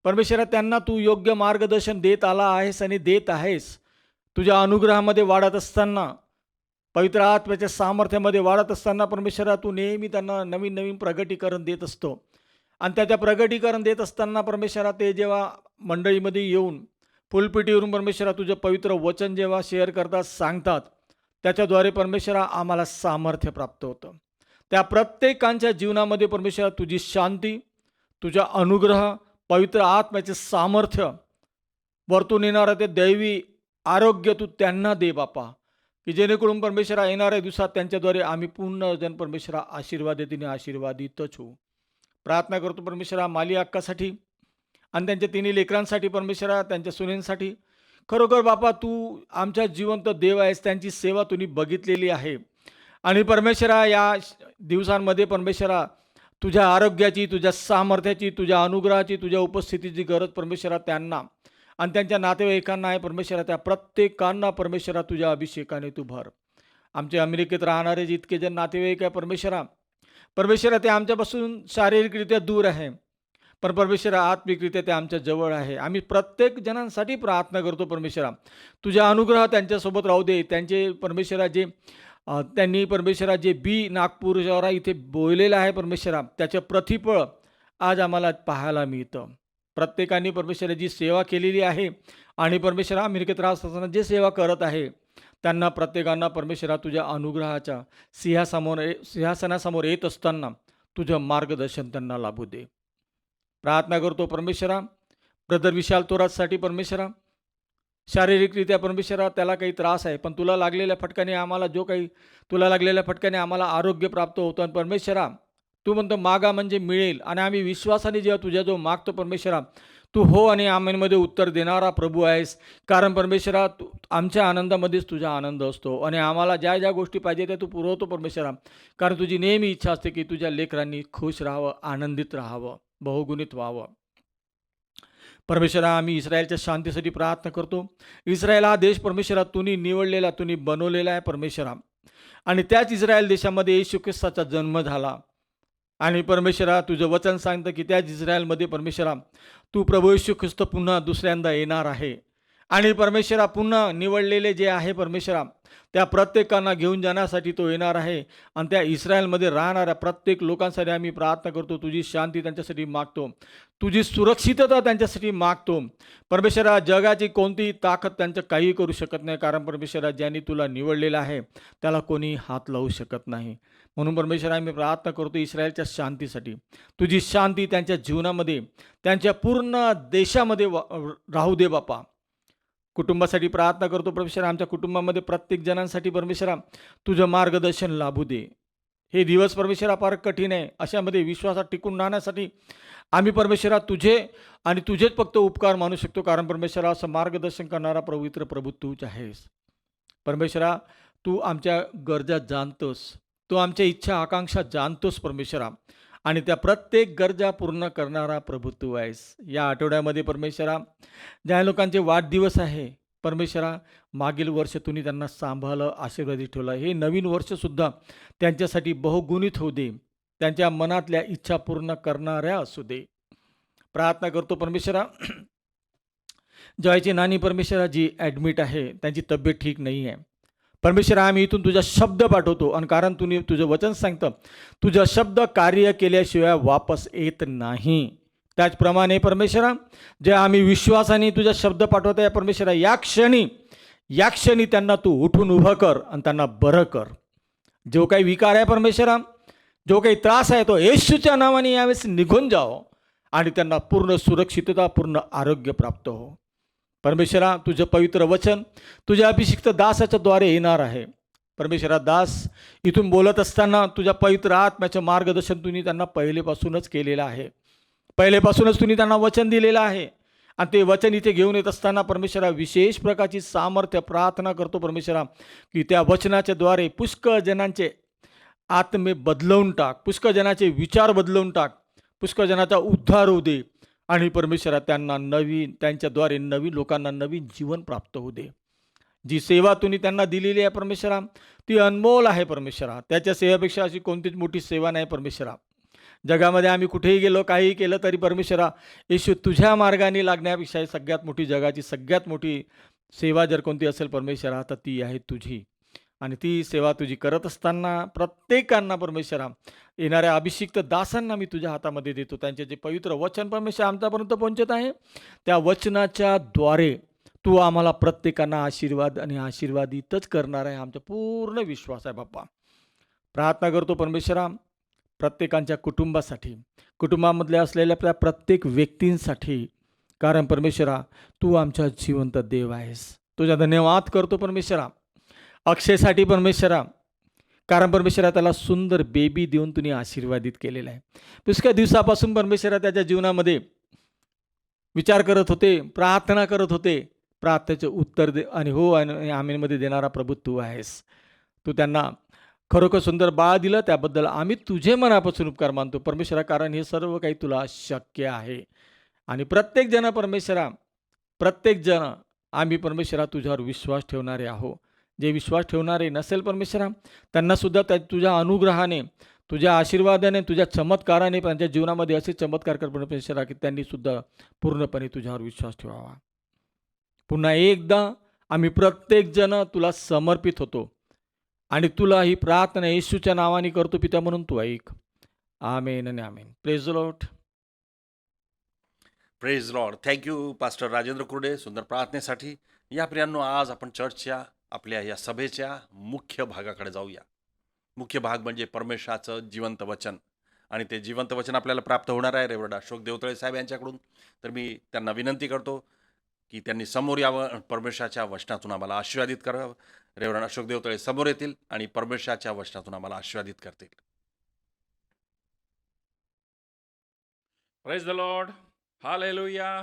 परमेश्वरा त्यांना तू योग्य मार्गदर्शन देत आला आहेस आणि देत आहेस. तुझ्या अनुग्रहामध्ये वाढत असताना, पवित्र आत्म्याच्या सामर्थ्यामध्ये वाढत असताना परमेश्वरा तू नेहमी त्यांना नवीन नवीन प्रगटीकरण देत असतो. आणि त्याच्या प्रगटीकरण देत असताना परमेश्वरा ते जेव्हा मंडळीमध्ये येऊन फुलपिटीवरून परमेश्वरा तुझं पवित्र वचन जेव्हा शेअर करतात, सांगतात, त्याच्याद्वारे परमेश्वरा आम्हाला सामर्थ्य प्राप्त होतं. त्या प्रत्येकांच्या जीवनामध्ये परमेश्वरा तुझी शांती, तुझा अनुग्रह, पवित्र आत्म्याचे सामर्थ्य, वरतून येणारं ते दैवी आरोग्य तू त्यांना दे बापा, की जेणेकरून परमेश्वरा येणाऱ्या दिवसात त्यांच्याद्वारे आम्ही पूर्ण जन परमेश्वरा आशीर्वादितीने आशीर्वादितच होऊ. प्रार्थना करतो परमेश्वरा माली अक्कासाठी आणि त्यांच्या तिन्ही लेकरांसाठी परमेश्वरा, त्यांच्या सुनेंसाठी. खरोखर बापा तू आमच्या जिवंत देव आहेस, त्यांची सेवा तुम्ही बघितलेली आहे. आणि परमेश्वरा या दिवसांमध्ये परमेश्वरा तुझ्या आरोग्याची, तुझ्या सामर्थ्याची, तुझ्या अनुग्रहाची, तुझ्या उपस्थितीची गरज परमेश्वरा त्यांना आणि त्यांच्या नातेवाईकांना आहे परमेश्वरा. त्या प्रत्येकांना परमेश्वरा तुझ्या अभिषेकाने तू भर. आमचे अमेरिकेत राहणारे जितके जण नातेवाईक आहे परमेश्वरा ते आमच्यापासून शारीरिकरित्या दूर आहे, पण परमेश्वरा आत्मिकरित्या ते आमच्या जवळ आहे. आम्ही प्रत्येक जणांसाठी प्रार्थना करतो परमेश्वरा, तुझ्या अनुग्रह त्यांच्यासोबत राहू दे. त्यांचे परमेश्वरा त्यांनी परमेश्वरा जे बी नागपूरच्या इथे बोललेलं आहे परमेश्वरा, त्याचं प्रतिफळ आज आम्हाला पाहायला मिळतं. प्रत्येकाने परमेश्वरा जी सेवा केलेली आहे आणि परमेश्वरा अमेरिकेत राहत असताना जे सेवा करत आहे त्यांना प्रत्येकांना परमेश्वरा तुझ्या अनुग्रहाच्या सिंहासनासमोर येत असताना तुझं मार्गदर्शन त्यांना लाभू दे. प्रार्थना करतो परमेश्वरा ब्रदर विशाल तोराजसाठी परमेश्वरा, शारीरिकरित्या परमेश्वरा त्याला काही त्रास आहे, पण तुला लागलेल्या फटक्याने आम्हाला आरोग्य प्राप्त होतं. आणि परमेश्वरा तू म्हणतो मागा म्हणजे मिळेल, आणि आम्ही विश्वासाने जेव्हा तुझ्याजवळ मागतो परमेश्वरा तू हो आणि आमेनमध्ये उत्तर देणारा प्रभू आहेस. कारण परमेश्वरा तू आमच्या आनंदामध्येच तुझा आनंद असतो आणि आम्हाला ज्या ज्या गोष्टी पाहिजे त्या तू पुरवतो परमेश्वरा. कारण तुझी नेहमी इच्छा असते की तुझ्या लेकरांनी खुश राहावं, आनंदित राहावं, बहुगुणित व्हावं. परमेश्वरा आम्ही इस्रायलच्या शांतीसाठी प्रार्थना करतो. इस्रायल हा देश परमेश्वरा तुम्ही निवडलेला, तुम्ही बनवलेला आहे परमेश्वरा. आणि त्याच इस्रायल देशामध्ये येशू ख्रिस्ताचा जन्म झाला. आणि परमेश्वरा तुझं वचन सांगतं की त्याच इस्रायलमध्ये परमेश्वरा तू प्रभू येशू ख्रिस्त पुन्हा दुसऱ्यांदा येणार आहे. आणि परमेश्वरा पुन्हा निवडलेले जे आहे परमेश्वरा त्या प्रत्येकांना घेऊन जाण्यासाठी तो येणार आहे. आणि त्या इस्रायलमध्ये राहणाऱ्या प्रत्येक लोकांसाठी आम्ही प्रार्थना करतो, तुझी शांती त्यांच्यासाठी मागतो, तुझी सुरक्षितता त्यांच्यासाठी मागतो. परमेश्वरा जगाची कोणतीही ताकद त्यांचं काही करू शकत नाही, कारण परमेश्वरा ज्यांनी तुला निवडलेलं आहे त्याला कोणी हात लावू शकत नाही. म्हणून परमेश्वरा आम्ही प्रार्थना करतो इस्रायलच्या शांतीसाठी, तुझी शांती त्यांच्या जीवनामध्ये त्यांच्या पूर्ण देशामध्ये राहू दे बापा. कुटुंबासाठी प्रार्थना करतो परमेश्वरा, आमच्या कुटुंबामध्ये प्रत्येक जणांसाठी परमेश्वरा तुझं मार्गदर्शन लाभू दे. हे दिवस परमेश्वरा फार कठीण आहे, अशामध्ये विश्वासात टिकून राहण्यासाठी आम्ही परमेश्वरा तुझे आणि तुझेच फक्त उपकार मानू शकतो, कारण परमेश्वरा असं मार्गदर्शन करणारा पवित्र प्रभू तूच आहेस. परमेश्वरा तू आमच्या गरजा जाणतोस, तू आमच्या इच्छा आकांक्षा जाणतोस परमेश्वरा, आणि त्या प्रत्येक गरजा पूर्ण करणारा प्रभू तू आहेस. या आठवड्यामध्ये परमेश्वरा ज्या लोकांचे वाढदिवस आहे परमेश्वरा, मागील वर्ष तुम्ही त्यांना सांभाळलं, आशीर्वादित ठेवलं, हे नवीन वर्षसुद्धा त्यांच्यासाठी बहुगुणित होऊ दे, त्यांच्या मनातल्या इच्छा पूर्ण करणाऱ्या असू दे. प्रार्थना करतो परमेश्वरा जयाची नानी परमेश्वरा जी ॲडमिट आहे, त्यांची तब्येत ठीक नाही आहे परमेश्वरा, आम्ही इथून तुझा शब्द पाठवतो, आणि कारण तुम्ही तुझं वचन सांगतं तुझा शब्द कार्य केल्याशिवाय वापस येत नाही. त्याचप्रमाणे परमेश्वरा जे आम्ही विश्वासाने तुझा शब्द पाठवत आहे परमेश्वरा, या क्षणी त्यांना तू उठून उभं कर आणि त्यांना बरं कर. जो काही विकार आहे परमेश्वरा, जो काही त्रास आहे तो येशूच्या नावाने यावेळेस निघून जाओ, आणि त्यांना पूर्ण सुरक्षितता, पूर्ण आरोग्य प्राप्त हो. परमेश्वरा तुझं पवित्र वचन तुझ्या अभिषिक्त दासाच्या द्वारे येणार आहे परमेश्वरा. दास इथून बोलत असताना तुझ्या पवित्र आत्म्याचं मार्गदर्शन तुम्ही त्यांना पहिलेपासूनच केलेलं आहे, पहिलेपासूनच तुम्ही त्यांना वचन दिलेलं आहे, आणि ते वचन इथे घेऊन येत असताना परमेश्वरा विशेष प्रकारची सामर्थ्य प्रार्थना करतो परमेश्वरा, की त्या वचनाच्या द्वारे पुष्कळ जणांचे आत्मे बदलवून टाक, पुष्कळ जणांचे विचार बदलवून टाक, पुष्कळ जणांचा उद्धार होऊ दे, आणि परमेश्वरा त्यांना त्यांच्याद्वारे नवीन लोकांना नवीन जीवन प्राप्त होऊ दे. जी सेवा तुम्ही त्यांना दिलेली आहे परमेश्वरा ती अनमोल आहे परमेश्वरा, त्याच्या सेवेपेक्षा अशी कोणतीच मोठी सेवा नाही परमेश्वरा. जगामध्ये आम्ही कुठेही गेलो काहीही केलं तरी परमेश्वरा येशू तुझ्या मार्गाने लागण्यापेक्षा सगळ्यात मोठी, जगाची सगळ्यात मोठी सेवा जर कोणती असेल परमेश्वरा तर ती आहे तुझी. आणि ती सेवा तुझी करत असताना प्रत्येकांना परमेश्वरा, येणाऱ्या अभिषिक्त दासांना मी तुझ्या हातामध्ये देतो. त्यांचे जे पवित्र वचन परमेश्वर आमच्यापर्यंत पोहोचत आहे, त्या वचनाच्या द्वारे तू आम्हाला प्रत्येकांना आशीर्वाद आणि आशीर्वादितच करणार आहे, आमचा पूर्ण विश्वास आहे बाप्पा. प्रार्थना करतो परमेश्वरा प्रत्येकांच्या कुटुंबासाठी, कुटुंबामधल्या असलेल्या आपल्या प्रत्येक व्यक्तींसाठी, कारण परमेश्वरा तू आमचा जिवंत देव आहेस. तुझा धन्यवाद करतो परमेश्वरा अक्षयसाठी परमेश्वरा, कारण परमेश्वरा त्याला सुंदर बेबी देऊन तुम्ही आशीर्वादित केलेला आहे. पुष्कळ दिवसापासून परमेश्वरा त्याच्या जीवनामध्ये विचार करत होते, प्रार्थना करत होते, प्रार्थनेचे उत्तर दे आणि हो आणि आमीनमध्ये देणारा प्रभू तू आहेस. तू त्यांना खरोखर सुंदर बाळ दिलं, त्याबद्दल आम्ही तुझे मनापासून उपकार मानतो परमेश्वरा, कारण हे सर्व काही तुला शक्य आहे. आणि प्रत्येक जण परमेश्वरा, प्रत्येक जण आम्ही परमेश्वरा तुझ्यावर विश्वास ठेवणारे आहो. जे विश्वास ठेवणारे नसेल परमेश्वरा त्यांनासुद्धा तुझ्या अनुग्रहाने, तुझ्या आशीर्वादाने, तुझ्या चमत्काराने त्यांच्या जीवनामध्ये असे चमत्कार कर परमेश्वरा की त्यांनीसुद्धा पूर्णपणे तुझ्यावर विश्वास ठेवावा. पुन्हा एकदा आम्ही प्रत्येकजण तुला समर्पित होतो आणि तुला ही प्रार्थना येशूच्या नावाने करतो पिता, म्हणून तू ऐक. आमेन आणि amen. Praise the Lord. Praise Lord. Thank you pastor Rajendra Kurde सुंदर प्रार्थनेसाठी. या प्रियांनो, आज आपण चर्चच्या आपल्या या सभेच्या मुख्य भागाकडे जाऊया. मुख्य भाग म्हणजे परमेश्वराचं जिवंत वचन, आणि ते जिवंत वचन आपल्याला प्राप्त होणार आहे रेव्हरंड अशोक देवतळे साहेब यांच्याकडून. तर मी त्यांना विनंती करतो की त्यांनी समोर यावं, परमेश्वराच्या वचनातून आम्हाला आशीर्वादित करावं. रेव्हरंड अशोक देवतळे समोर येतील आणि परमेश्वराच्या वचनातून आम्हाला आशीर्वादित करतील. Praise the Lord. Hallelujah.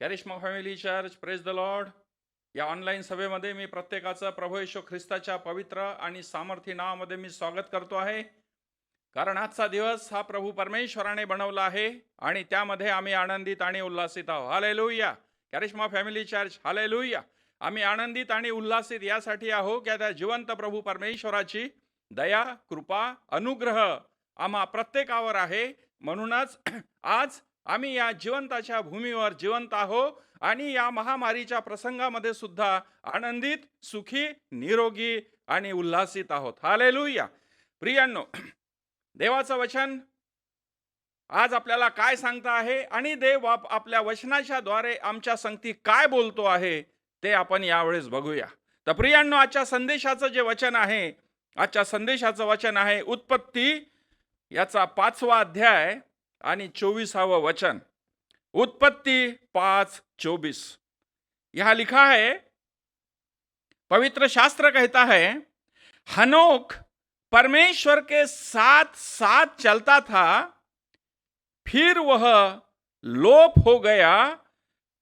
Karishma family church, praise the Lord. या ऑनलाईन सभेमध्ये मी प्रत्येकाचं प्रभू येशू ख्रिस्ताच्या पवित्र आणि सामर्थी नावामध्ये मी स्वागत करतो आहे, कारण आजचा दिवस हा प्रभू परमेश्वराने बनवला आहे आणि त्यामध्ये आम्ही आनंदित आणि उल्हासित आहोत. Hallelujah. Karishma family church, hallelujah. आम्ही आनंदित आणि उल्हासित यासाठी आहो की त्या जिवंत प्रभू परमेश्वराची दया, कृपा, अनुग्रह आम्हा प्रत्येकावर आहे. म्हणूनच आज आम्ही या जिवंताच्या भूमीवर जिवंत आहो आणि या महामारीच्या प्रसंगामध्ये सुद्धा आनंदित, सुखी, निरोगी आणि उल्हासित आहोत. हालेलुया. प्रियांनो, देवाचं वचन आज आपल्याला काय सांगता आहे आणि देव आपल्या वचनाच्या द्वारे आमच्या संगती काय बोलतो आहे ते आपण यावेळेस बघूया. तर प्रियांनो, आजच्या संदेशाचं जे वचन आहे, आजच्या संदेशाचं वचन आहे उत्पत्ती याचा 5वा अध्याय आणि 24वां वचन. उत्पत्ति 5:24 यहां लिखा है, पवित्र शास्त्र कहता है, हनोक परमेश्वर के साथ साथ चलता था, फिर वह लोप हो गया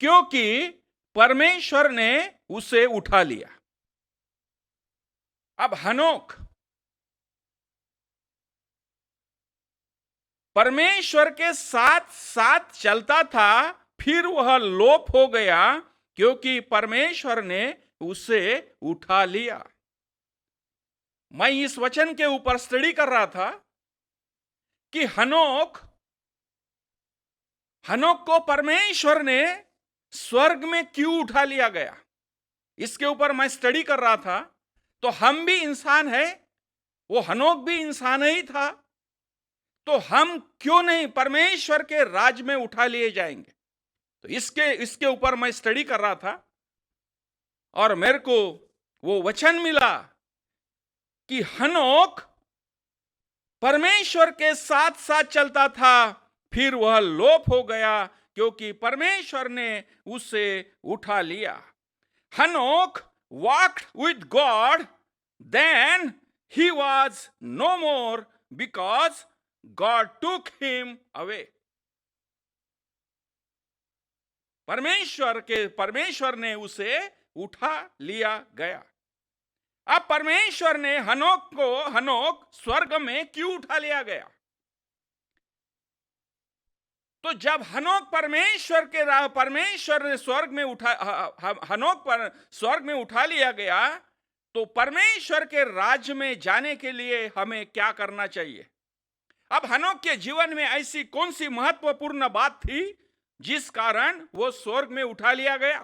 क्योंकि परमेश्वर ने उसे उठा लिया. अब हनोक परमेश्वर के साथ साथ चलता था, फिर वह लोप हो गया क्योंकि परमेश्वर ने उसे उठा लिया. मैं इस वचन के ऊपर स्टडी कर रहा था कि हनोक को परमेश्वर ने स्वर्ग में क्यों उठा लिया गया. इसके ऊपर मैं स्टडी कर रहा था. तो हम भी इंसान है, वो हनोक भी इंसान ही था, तो हम क्यों नहीं परमेश्वर के राज में उठा लिए जाएंगे. तो इसके ऊपर मैं स्टडी कर रहा था और मेरे को वो वचन मिला कि हनोक परमेश्वर के साथ साथ चलता था, फिर वह लोप हो गया क्योंकि परमेश्वर ने उसे उठा लिया. हनोक walked with God, then he was no more because God took him away. परमेश्वर ने उसे उठा लिया गया. अब परमेश्वर ने हनोक स्वर्ग में क्यों उठा लिया गया. तो जब हनोक परमेश्वर ने हनोक पर स्वर्ग में उठा लिया गया, तो परमेश्वर के राज्य में जाने के लिए हमें क्या करना चाहिए. अब हनोक के जीवन में ऐसी कौन सी महत्वपूर्ण बात थी जिस कारण वो स्वर्ग में उठा लिया गया.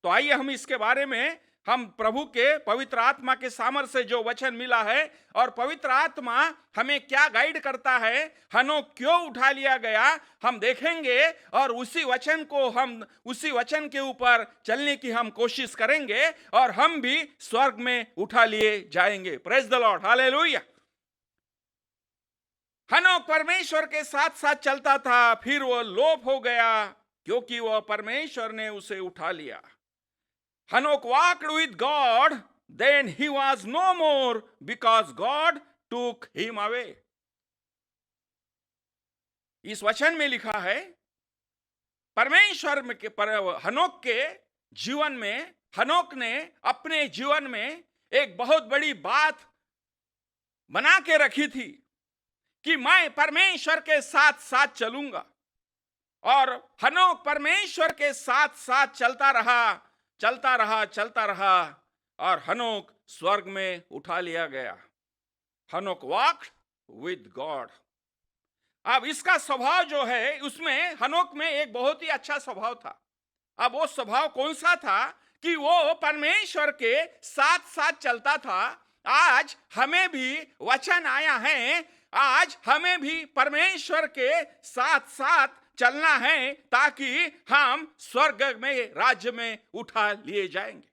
तो आइए हम इसके बारे में हम प्रभु के पवित्र आत्मा के सामर्थ्य से जो वचन मिला है और पवित्र आत्मा हमें क्या गाइड करता है, हनोक क्यों उठा लिया गया, हम देखेंगे और उसी वचन के ऊपर चलने की हम कोशिश करेंगे और हम भी स्वर्ग में उठा लिए जाएंगे. Praise the Lord. हालेलुया. हनोक परमेश्वर के साथ साथ चलता था, फिर वो लोप हो गया क्योंकि वह परमेश्वर ने उसे उठा लिया. Hanok walked with God, then he was no more because God took him away. इस वचन में लिखा है, परमेश्वर हनोक के जीवन में, हनोक ने अपने जीवन में एक बहुत बड़ी बात बना के रखी थी कि मैं परमेश्वर के साथ साथ चलूंगा. और हनोक परमेश्वर के साथ साथ चलता रहा और हनोक स्वर्ग में उठा लिया गया. हनोक वॉक्ड विद गॉड. अब इसका स्वभाव जो है, उसमें हनोक में एक बहुत ही अच्छा स्वभाव था. अब वो स्वभाव कौन सा था कि वो परमेश्वर के साथ साथ चलता था. आज हमें भी वचन आया है, आज हमें भी परमेश्वर के साथ साथ चलना है ताकि हम स्वर्ग में राज्य में उठा लिए जाएंगे.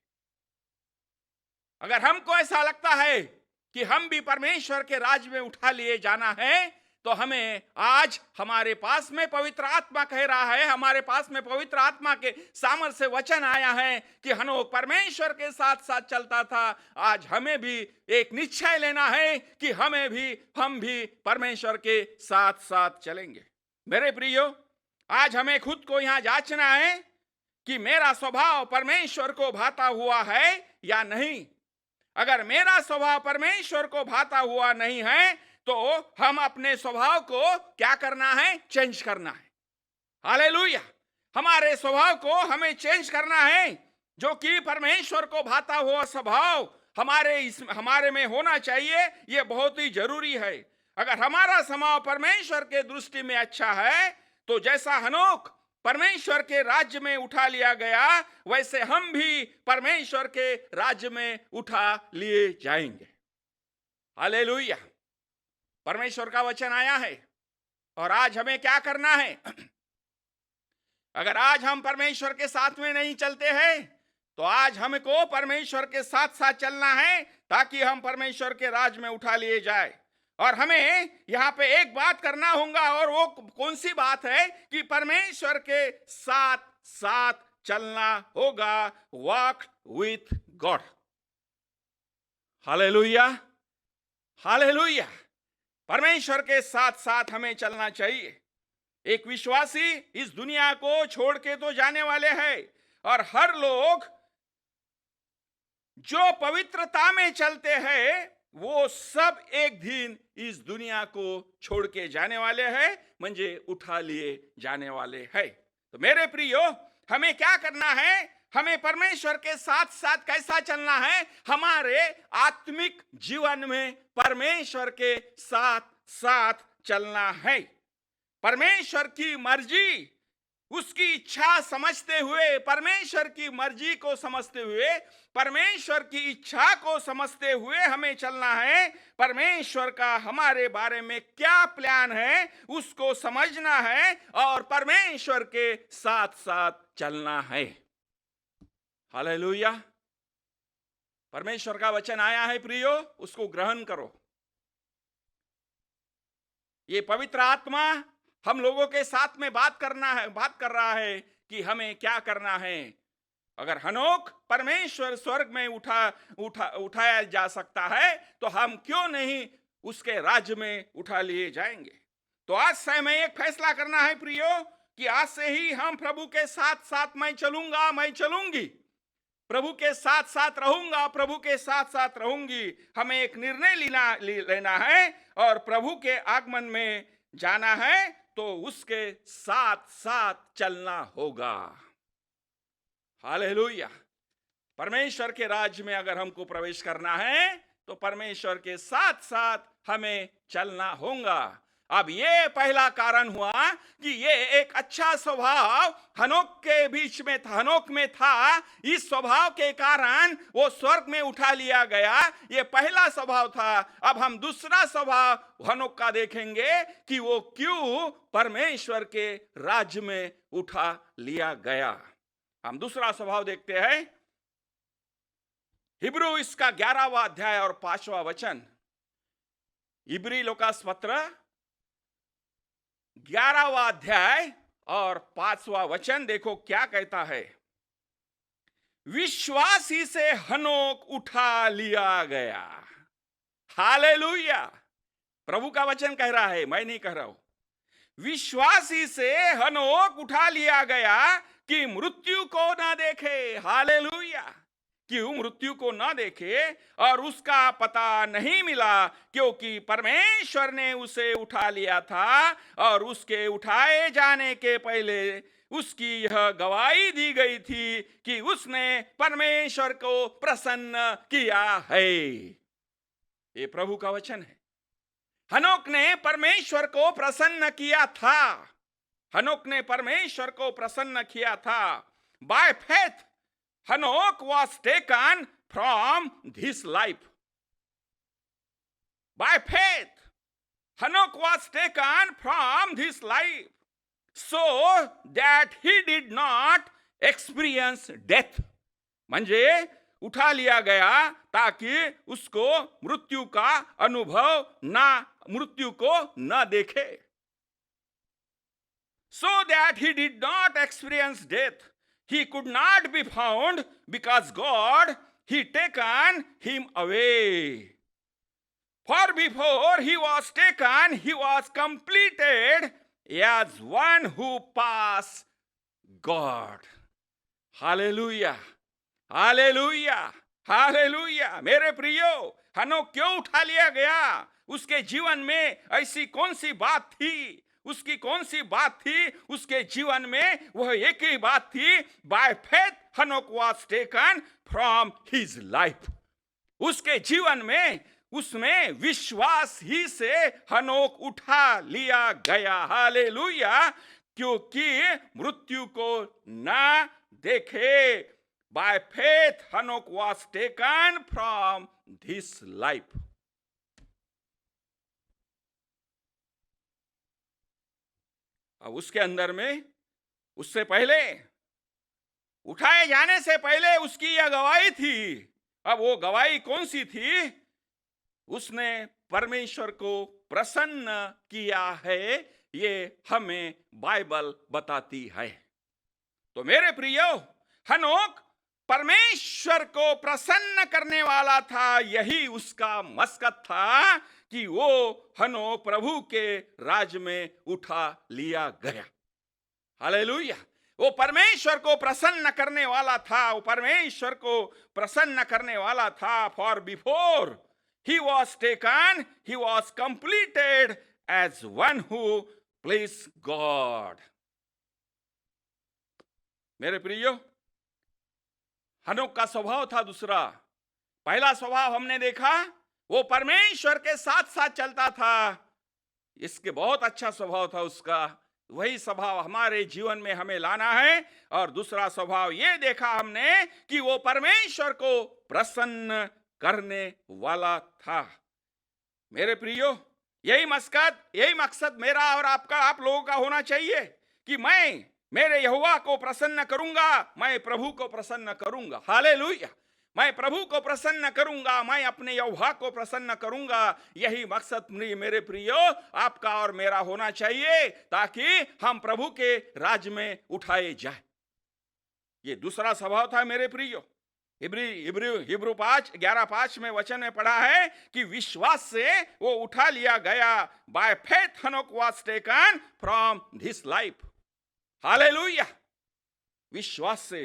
अगर हमको ऐसा लगता है कि हम भी परमेश्वर के राज्य में उठा लिए जाना है, तो हमें आज हमारे पास में पवित्र आत्मा कह रहा है, हमारे पास में पवित्र आत्मा के सामर्थ्य से वचन आया है कि हनोक परमेश्वर के साथ साथ चलता था. आज हमें भी एक निश्चय लेना है कि हम भी परमेश्वर के साथ साथ चलेंगे. मेरे प्रियो, आज हमें खुद को यहां जांचना है कि मेरा स्वभाव परमेश्वर को भाता हुआ है या नहीं. अगर मेरा स्वभाव परमेश्वर को भाता हुआ नहीं है, तो हम अपने स्वभाव को क्या करना है, चेंज करना है. हालेलुया. हमारे स्वभाव को हमें चेंज करना है. जो कि परमेश्वर को भाता हुआ स्वभाव हमारे में होना चाहिए, ये बहुत ही जरूरी है। अगर हमारा स्वभाव परमेश्वर के दृष्टि में अच्छा है, तो जैसा हनोक परमेश्वर के राज्य में उठा लिया गया, वैसे हम भी परमेश्वर के राज्य में उठा लिए जाएंगे। हालेलुया। परमेश्वर का वचन आया है और आज हमें क्या करना है? अगर आज हम परमेश्वर के साथ में नहीं चलते हैं, तो आज हमको परमेश्वर के साथ साथ चलना है, ताकि हम परमेश्वर के राज में उठा लिए जाए। और हमें यहाँ पे एक बात करना होगा, और वो कौन सी बात है? कि परमेश्वर के साथ साथ चलना होगा। Walk with God. Hallelujah, hallelujah. परमेश्वर के साथ साथ हमें चलना चाहिए। एक विश्वासी इस दुनिया को छोड़ के तो जाने वाले हैं, और हर लोग जो पवित्रता में चलते हैं, वो सब एक दिन इस दुनिया को छोड़ के जाने वाले हैं, म्हणजे उठा लिए जाने वाले हैं। तो मेरे प्रियो, हमें क्या करना है? हमें परमेश्वर के साथ साथ कैसा चलना है? हमारे आत्मिक जीवन में परमेश्वर के साथ साथ चलना है। परमेश्वर की मर्जी, उसकी इच्छा समझते हुए, परमेश्वर की मर्जी को समझते हुए, परमेश्वर की इच्छा को समझते हुए हमें चलना है। परमेश्वर का हमारे बारे में क्या प्लान है, उसको समझना है और परमेश्वर के साथ साथ चलना है। हालेलुया। परमेश्वर का वचन आया है प्रियो, उसको ग्रहण करो। ये पवित्र आत्मा हम लोगों के साथ में बात कर रहा है कि हमें क्या करना है। अगर हनोक परमेश्वर स्वर्ग में उठाया जा सकता है, तो हम क्यों नहीं उसके राज्य में उठा लिए जाएंगे? तो आज से हमें एक फैसला करना है प्रियो, कि आज से ही हम प्रभु के साथ साथ मैं चलूंगा, मैं चलूंगी, प्रभु के साथ साथ रहूंगा, प्रभु के साथ साथ रहूंगी। हमें एक निर्णय लेना है और प्रभु के आगमन में जाना है, तो उसके साथ साथ चलना होगा। हालेलुया। परमेश्वर के राज्य में अगर हमको प्रवेश करना है, तो परमेश्वर के साथ साथ हमें चलना होगा। अब ये पहला कारण हुआ कि ये एक अच्छा स्वभाव हनोक के बीच में था, हनोक में था। इस स्वभाव के कारण वो स्वर्ग में उठा लिया गया। ये पहला स्वभाव था। अब हम दूसरा स्वभाव हनोक का देखेंगे कि वो क्यों परमेश्वर के राज्य में उठा लिया गया। हम दूसरा स्वभाव देखते हैं। हिब्रू इसका 11वां अध्याय और 5वां वचन। इब्री लोकास पत्र 11वां अध्याय और 5वां वचन देखो क्या कहता है। विश्वासी से हनोक उठा लिया गया। हालेलुया। प्रभु का वचन कह रहा है, मैं नहीं कह रहा हूं। विश्वासी से हनोक उठा लिया गया कि मृत्यु को ना देखे। हालेलुया। क्यों मृत्यु को ना देखे? और उसका पता नहीं मिला, क्योंकि परमेश्वर ने उसे उठा लिया था, और उसके उठाए जाने के पहले उसकी यह गवाही दी गई थी कि उसने परमेश्वर को प्रसन्न किया है। ये प्रभु का वचन है। हनोक ने परमेश्वर को प्रसन्न किया था। हनोक ने परमेश्वर को प्रसन्न किया था। By faith Hanok was taken from this life. By faith, Hanok was taken from this life, so that he did not experience death. म्हणजे उठा लिया गया ताकि उसको मृत्यु का अनुभव मृत्यु को न देखे. So that he did not experience death. He could not be found because God he taken him away. For before he was taken, he was completed as one who passed God. Hallelujah. Hallelujah. Hallelujah. मेरे प्रियो, हनोक क्यों उठा लिया गया? उसके जीवन में ऐसी कौन सी बात थी? उसकी कौन सी बात थी उसके जीवन में? वह एक ही बात थी, बाय फेथ हनोक was taken from his life. उसके जीवन में, उसमें विश्वास ही से हनोक उठा लिया गया। हालेलुया। क्योंकि मृत्यु को ना देखे, बाय फेथ हनोक was taken from this life. अब उसके अंदर में, उससे पहले, उठाए जाने से पहले उसकी यह गवाही थी। अब वो गवाही कौन सी थी? उसने परमेश्वर को प्रसन्न किया है, ये हमें बाइबल बताती है। तो मेरे प्रियो, हनोक परमेश्वर को प्रसन्न करने वाला था। यही उसका मकसद था कि वो हनोक प्रभु के राज में उठा लिया गया। हालेलुया। वो परमेश्वर को प्रसन्न करने वाला था, वो परमेश्वर को प्रसन्न करने वाला था। For before he was taken, he was completed as one who pleased God. मेरे प्रियो, हनोक का स्वभाव था दूसरा। पहला स्वभाव हमने देखा, वो परमेश्वर के साथ साथ चलता था। इसके बहुत अच्छा स्वभाव था उसका। वही स्वभाव हमारे जीवन में हमें लाना है। और दूसरा स्वभाव ये देखा हमने कि वो परमेश्वर को प्रसन्न करने वाला था। मेरे प्रियो, यही मकसद मेरा और आपका, आप लोगों का होना चाहिए कि मैं मेरे यहोवा को प्रसन्न करूंगा, मैं प्रभु को प्रसन्न करूंगा। हालेलुया। मैं प्रभु को प्रसन्न करूंगा, मैं अपने यहोवा को प्रसन्न करूंगा। यही मकसद मेरे प्रियो आपका और मेरा होना चाहिए, ताकि हम प्रभु के राज में उठाए जाए। ये दूसरा स्वभाव था मेरे प्रियो। हिब्रू 11:5 में वचन में पढ़ा है कि विश्वास से वो उठा लिया गया। बाय फेथ हनोक was taken from this life. Hallelujah. विश्वास से।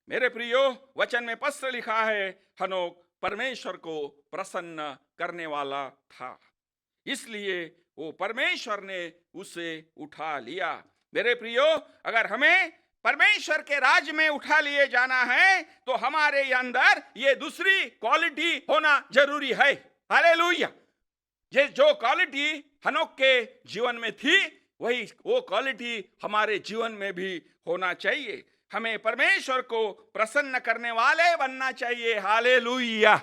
मेरे प्रियो, वचन में स्पष्ट लिखा है, हनोक परमेश्वर को प्रसन्न करने वाला था, इसलिए वो परमेश्वर ने उसे उठा लिया। मेरे प्रियो, अगर हमें परमेश्वर के राज में उठा लिए जाना है तो हमारे अंदर ये दूसरी क्वालिटी होना जरूरी है। हालेलुया। ये जो क्वालिटी हनोक के जीवन में थी, वही वो क्वालिटी हमारे जीवन में भी होना चाहिए। हमें परमेश्वर को प्रसन्न करने वाले बनना चाहिए। हालेलुया।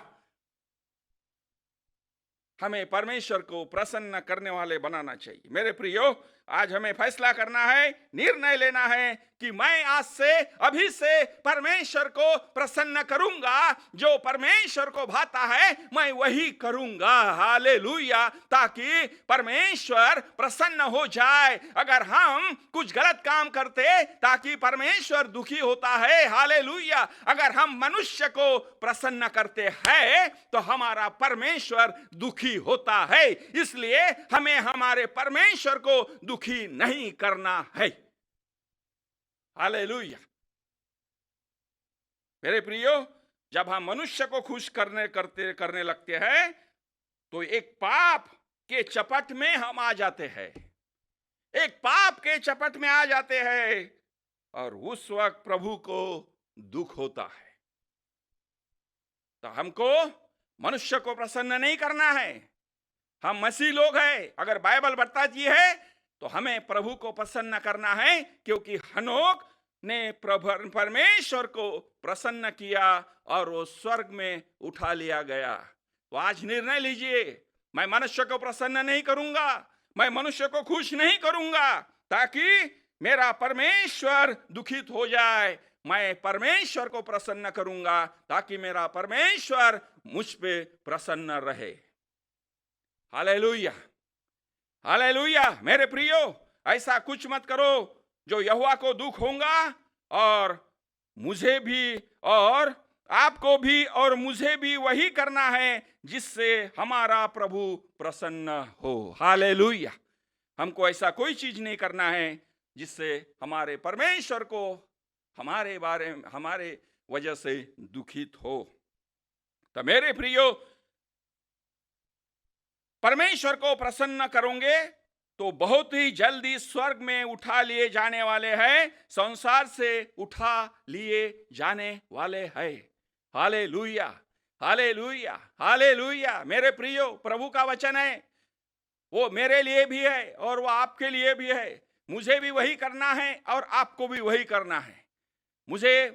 हमें परमेश्वर को प्रसन्न करने वाले बनाना चाहिए। मेरे प्रियो, आज हमें फैसला करना है, निर्णय लेना है कि मैं आज से, अभी से परमेश्वर को प्रसन्न करूंगा। जो परमेश्वर को भाता है मैं वही करूंगा। हालेलुया। ताकि परमेश्वर प्रसन्न हो जाए। अगर हम कुछ गलत काम करते ताकि परमेश्वर दुखी होता है। हालेलुया। अगर हम मनुष्य को प्रसन्न करते हैं तो हमारा परमेश्वर दुखी होता है। इसलिए हमें हमारे परमेश्वर को दुखी नहीं करना है। मेरे प्रियो, जब हम मनुष्य को खुश करने लगते हैं तो एक पाप के चपट में हम आ जाते हैं। एक पाप के चपट में आ जाते हैं और उस वक्त प्रभु को दुख होता है। तो हमको मनुष्य को प्रसन्न नहीं करना है। हम मसीह लोग हैं। अगर बाइबल बताती है तो हमें प्रभु को प्रसन्न करना है, क्योंकि हनोक ने परमेश्वर को प्रसन्न किया और वो स्वर्ग में उठा लिया गया। तो आज निर्णय लीजिए, मैं मनुष्य को प्रसन्न नहीं करूंगा, मैं मनुष्य को खुश नहीं करूंगा ताकि मेरा परमेश्वर दुखित हो जाए। मैं परमेश्वर को प्रसन्न करूंगा ताकि मेरा परमेश्वर मुझ पे प्रसन्न रहे। हालेलुया। हालेलुया। मेरे प्रियो, ऐसा कुछ मत करो जो यहोवा को दुख होगा, और मुझे भी और आपको भी और मुझे भी वही करना है जिससे हमारा प्रभु प्रसन्न हो। हालेलुया। हमको ऐसा कोई चीज नहीं करना है जिससे हमारे परमेश्वर को हमारे वजह से दुखित हो। तो मेरे प्रियो, परमेश्वर को प्रसन्न करोगे तो बहुत ही जल्दी स्वर्ग में उठा लिए जाने वाले हैं, संसार से उठा लिए जाने वाले हैं। Hallelujah, hallelujah, hallelujah. मेरे प्रियो, प्रभु का वचन है, वो मेरे लिए भी है और वो आपके लिए भी है। मुझे भी वही करना है और आपको भी वही करना है। मुझे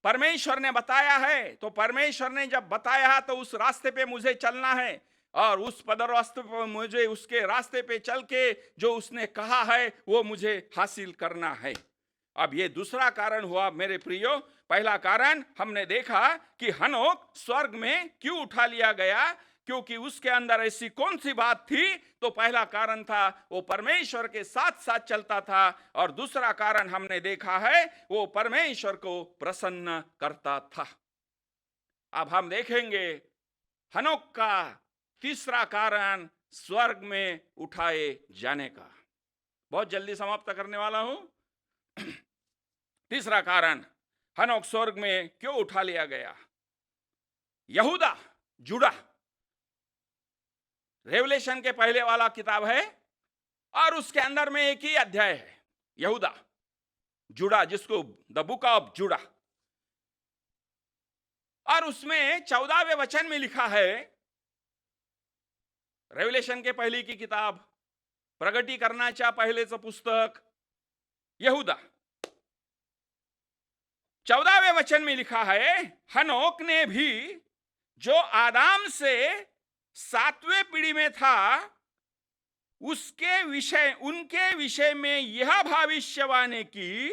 परमेश्वर ने बताया है, तो परमेश्वर ने जब बताया तो उस रास्ते पे मुझे चलना है, और उस पदर रास्ते पर मुझे उसके रास्ते पे चल के जो उसने कहा है वो मुझे हासिल करना है। अब ये दूसरा कारण हुआ मेरे प्रियो। पहला कारण हमने देखा कि हनोक स्वर्ग में क्यों उठा लिया गया, क्योंकि उसके अंदर ऐसी कौन सी बात थी। तो पहला कारण था वो परमेश्वर के साथ साथ चलता था, और दूसरा कारण हमने देखा है वो परमेश्वर को प्रसन्न करता था। अब हम देखेंगे हनोक का तीसरा कारण स्वर्ग में उठाए जाने का। बहुत जल्दी समाप्त करने वाला हूं। तीसरा कारण हनोक स्वर्ग में क्यों उठा लिया गया। यहूदा, जुड़ा, रेवलेशन के पहले वाला किताब है और उसके अंदर में एक ही अध्याय है, यहूदा, जुड़ा, जिसको द बुक ऑफ जुड़ा। और उसमें 14वें वचन में लिखा है, रेवलेशन के पहली की किताब, प्रगटीकरणाच्या पहिलेचं पुस्तक, यहूदा, 14वें वचन में लिखा है, हनोक ने भी जो आदाम से 7वें पीढ़ी में था उनके विषय में यह भविष्यवाणी की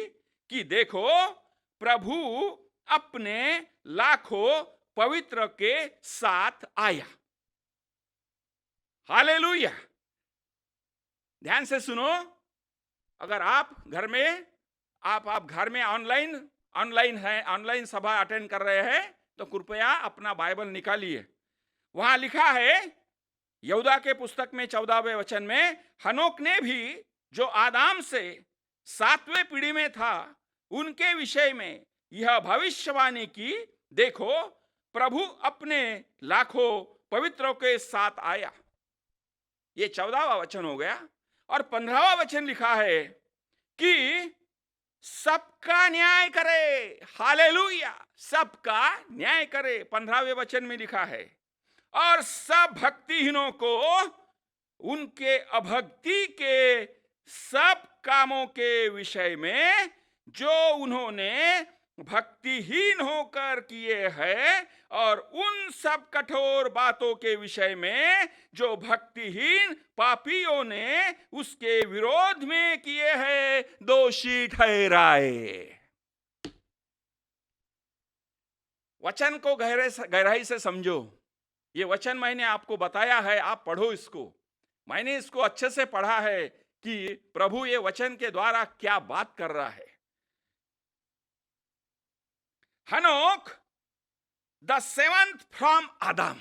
कि देखो प्रभु अपने लाखों पवित्र के साथ आया। हालेलुया। ध्यान से सुनो। अगर आप घर में आप घर में ऑनलाइन सभा अटेंड कर रहे हैं तो कृपया अपना बाइबल निकालिए। वहां लिखा है यहूदा के पुस्तक में 14वें वचन में, हनोक ने भी जो आदाम से 7वें पीढ़ी में था उनके विषय में यह भविष्यवाणी की, देखो प्रभु अपने लाखों पवित्रों के साथ आया। ये 14वां वचन हो गया। और 15वां वचन लिखा है कि सबका न्याय करे। हालेलुया, सबका न्याय करे, 15वें वचन में लिखा है। और सब भक्तिहीनों को उनके अभक्ति के सब कामों के विषय में जो उन्होंने भक्तिहीन होकर किए हैं, और उन सब कठोर बातों के विषय में जो भक्तिहीन पापियों ने उसके विरोध में किए हैं, दोषी ठहराए। वचन को गहराई से समझो। ये वचन मैंने आपको बताया है, आप पढ़ो इसको। मैंने इसको अच्छे से पढ़ा है कि प्रभु ये वचन के द्वारा क्या बात कर रहा है। हनोक द सेवंथ फ्रॉम आदम,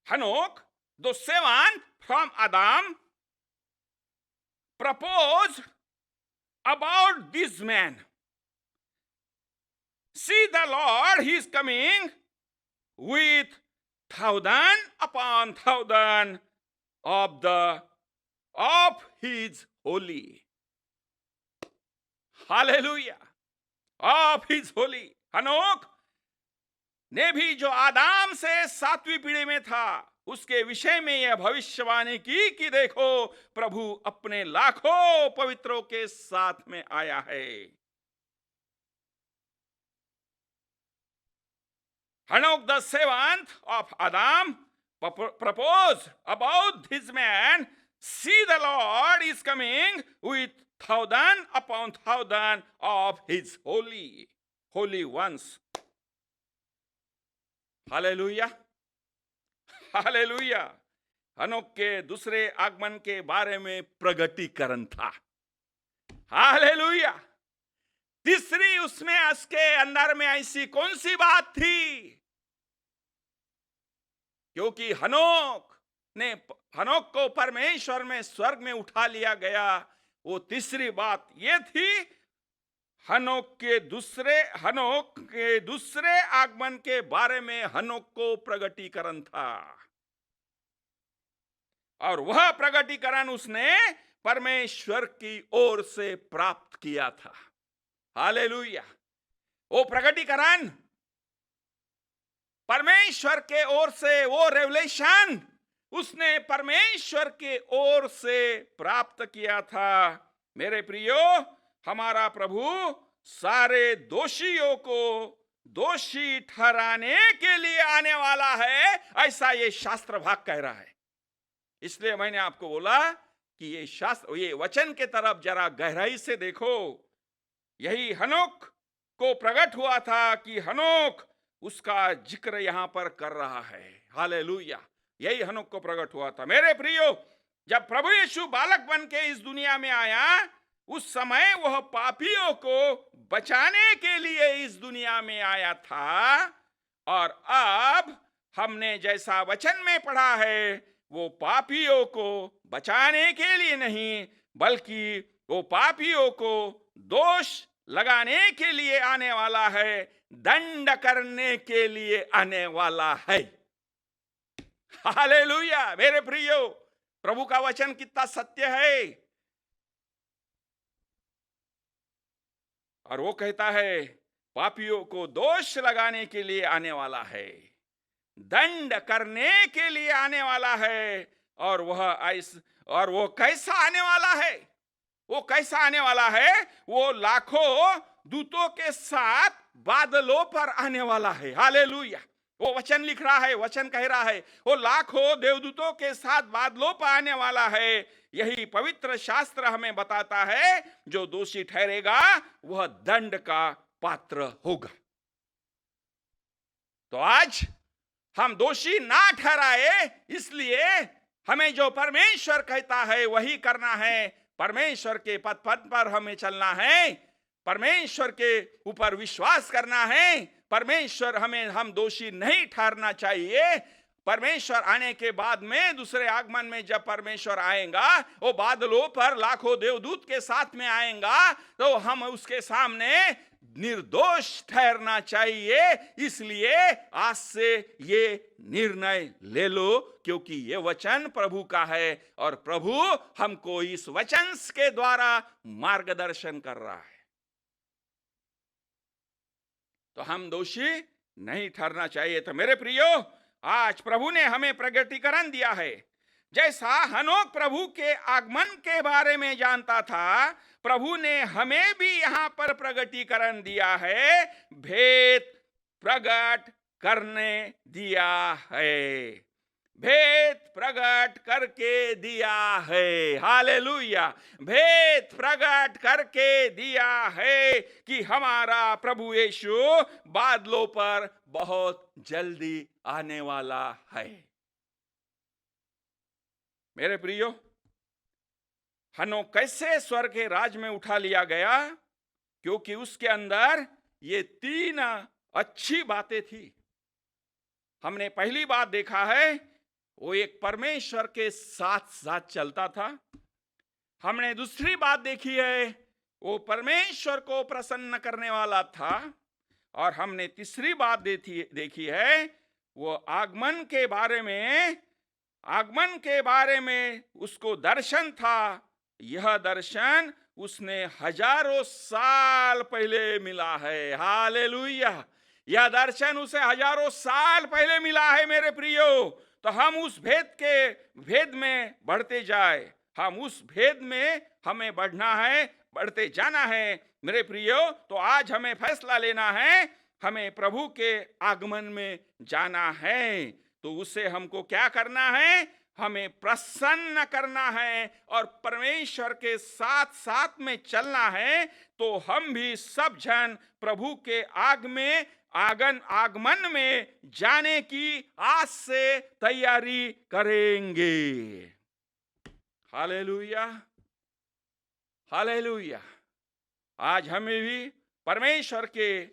हनोक the seventh from Adam proposed about this man. See the Lord, he is coming with 1,000 upon 1,000 of his holy. Hallelujah. Of his holy. हनोक ने भी जो आदाम से 7वीं पीढ़ी में था उसके विषय में यह भविष्यवाणी की कि देखो प्रभु अपने लाखों पवित्रों के साथ में आया है। Hanok the seventh of Adam proposed about this man, see the Lord is coming with 1,000 upon 1,000 of his holy ones. Hallelujah. Hallelujah. हनोक के दूसरे आगमन के बारे में प्रगटीकरण था। हालेलुया। तीसरी उसमें उसके अंदर में ऐसी कौन सी बात थी? क्योंकि हनोक को परमेश्वर में स्वर्ग में उठा लिया गया। वो तीसरी बात ये थी, हनोक के दूसरे आगमन के बारे में हनोक को प्रगटीकरण था। और वह प्रगटीकरण उसने परमेश्वर की ओर से प्राप्त किया था। हालेलुया। वो प्रगटीकरण परमेश्वर के ओर से, वो रेवलेशन उसने परमेश्वर के ओर से प्राप्त किया था। मेरे प्रियो, हमारा प्रभु सारे दोषियों को दोषी ठहराने के लिए आने वाला है, ऐसा ये शास्त्र भाग कह रहा है। इसलिए मैंने आपको बोला कि ये शास्त्र, ये वचन के तरफ जरा गहराई से देखो। यही हनोक को प्रकट हुआ था कि हनोक उसका जिक्र यहां पर कर रहा है। हालेलुया। यही हनोक को प्रकट हुआ था। मेरे प्रियो, जब प्रभु यीशु बालक बन के इस दुनिया में आया, उस समय वह पापियों को बचाने के लिए इस दुनिया में आया था। और अब हमने जैसा वचन में पढ़ा है, वो पापियों को बचाने के लिए नहीं, बल्कि वो पापियों को दोष लगाने के लिए आने वाला है, दंड करने के लिए आने वाला है। हालेलुया। मेरे प्रियो, प्रभु का वचन कितना सत्य है। और वो कहता है पापियों को दोष लगाने के लिए आने वाला है, दंड करने के लिए आने वाला है। और वो कैसा आने वाला है? वो कैसा आने वाला है? वो लाखों दूतों के साथ बादलों पर आने वाला है। हालेलुया। वो वचन लिख रहा है, वचन कह रहा है, वो लाखों देवदूतों के साथ बादलों पर आने वाला है। यही पवित्र शास्त्र हमें बताता है, जो दोषी ठहरेगा वह दंड का पात्र होगा। तो आज हम दोषी ना ठहराए, इसलिए हमें जो परमेश्वर कहता है वही करना है। परमेश्वर के पद पर हमें चलना है, परमेश्वर के ऊपर विश्वास करना है। परमेश्वर हम दोषी नहीं ठहरना चाहिए। परमेश्वर आने के बाद में, दूसरे आगमन में जब परमेश्वर आएगा, वो बादलों पर लाखों देवदूत के साथ में आएगा, तो हम उसके सामने निर्दोष ठहरना चाहिए। इसलिए आज से ये निर्णय ले लो, क्योंकि ये वचन प्रभु का है और प्रभु हमको इस वचन के द्वारा मार्गदर्शन कर रहा है। तो हम दोषी नहीं ठहरना चाहिए। तो मेरे प्रियो, आज प्रभु ने हमें प्रगटीकरण दिया है। जैसा हनोक प्रभु के आगमन के बारे में जानता था, प्रभु ने हमें भी यहां पर प्रगटीकरण दिया है, भेद प्रकट करने दिया है, भेद प्रकट करके दिया है। हालेलुया। भेद प्रकट करके दिया है कि हमारा प्रभु यीशु बादलों पर बहुत जल्दी आने वाला है। मेरे प्रियो, हनोक कैसे स्वर्ग के राज में उठा लिया गया? क्योंकि उसके अंदर ये 3 अच्छी बातें थी। हमने पहली बात देखा है, वो एक परमेश्वर के साथ साथ चलता था। हमने दूसरी बात देखी है, वो परमेश्वर को प्रसन्न करने वाला था। और हमने तीसरी बात देखी है, वो आगमन के बारे में उसको दर्शन था। यह दर्शन उसने हजारों साल पहले मिला है। हालेलुया। यह दर्शन उसे हजारों साल पहले मिला है। मेरे प्रियो, तो हम उस भेद में बढ़ते जाए, हम उस भेद में हमें बढ़ना है, बढ़ते जाना है। मेरे प्रियो, तो आज हमें फैसला लेना है, हमें प्रभु के आगमन में जाना है। तो उससे हमको क्या करना है? हमें प्रसन्न करना है और परमेश्वर के साथ साथ में चलना है। तो हम भी सब जन प्रभु के आगमन में जाने की आस से तैयारी करेंगे। Hallelujah, hallelujah. आज हमें भी परमेश्वर के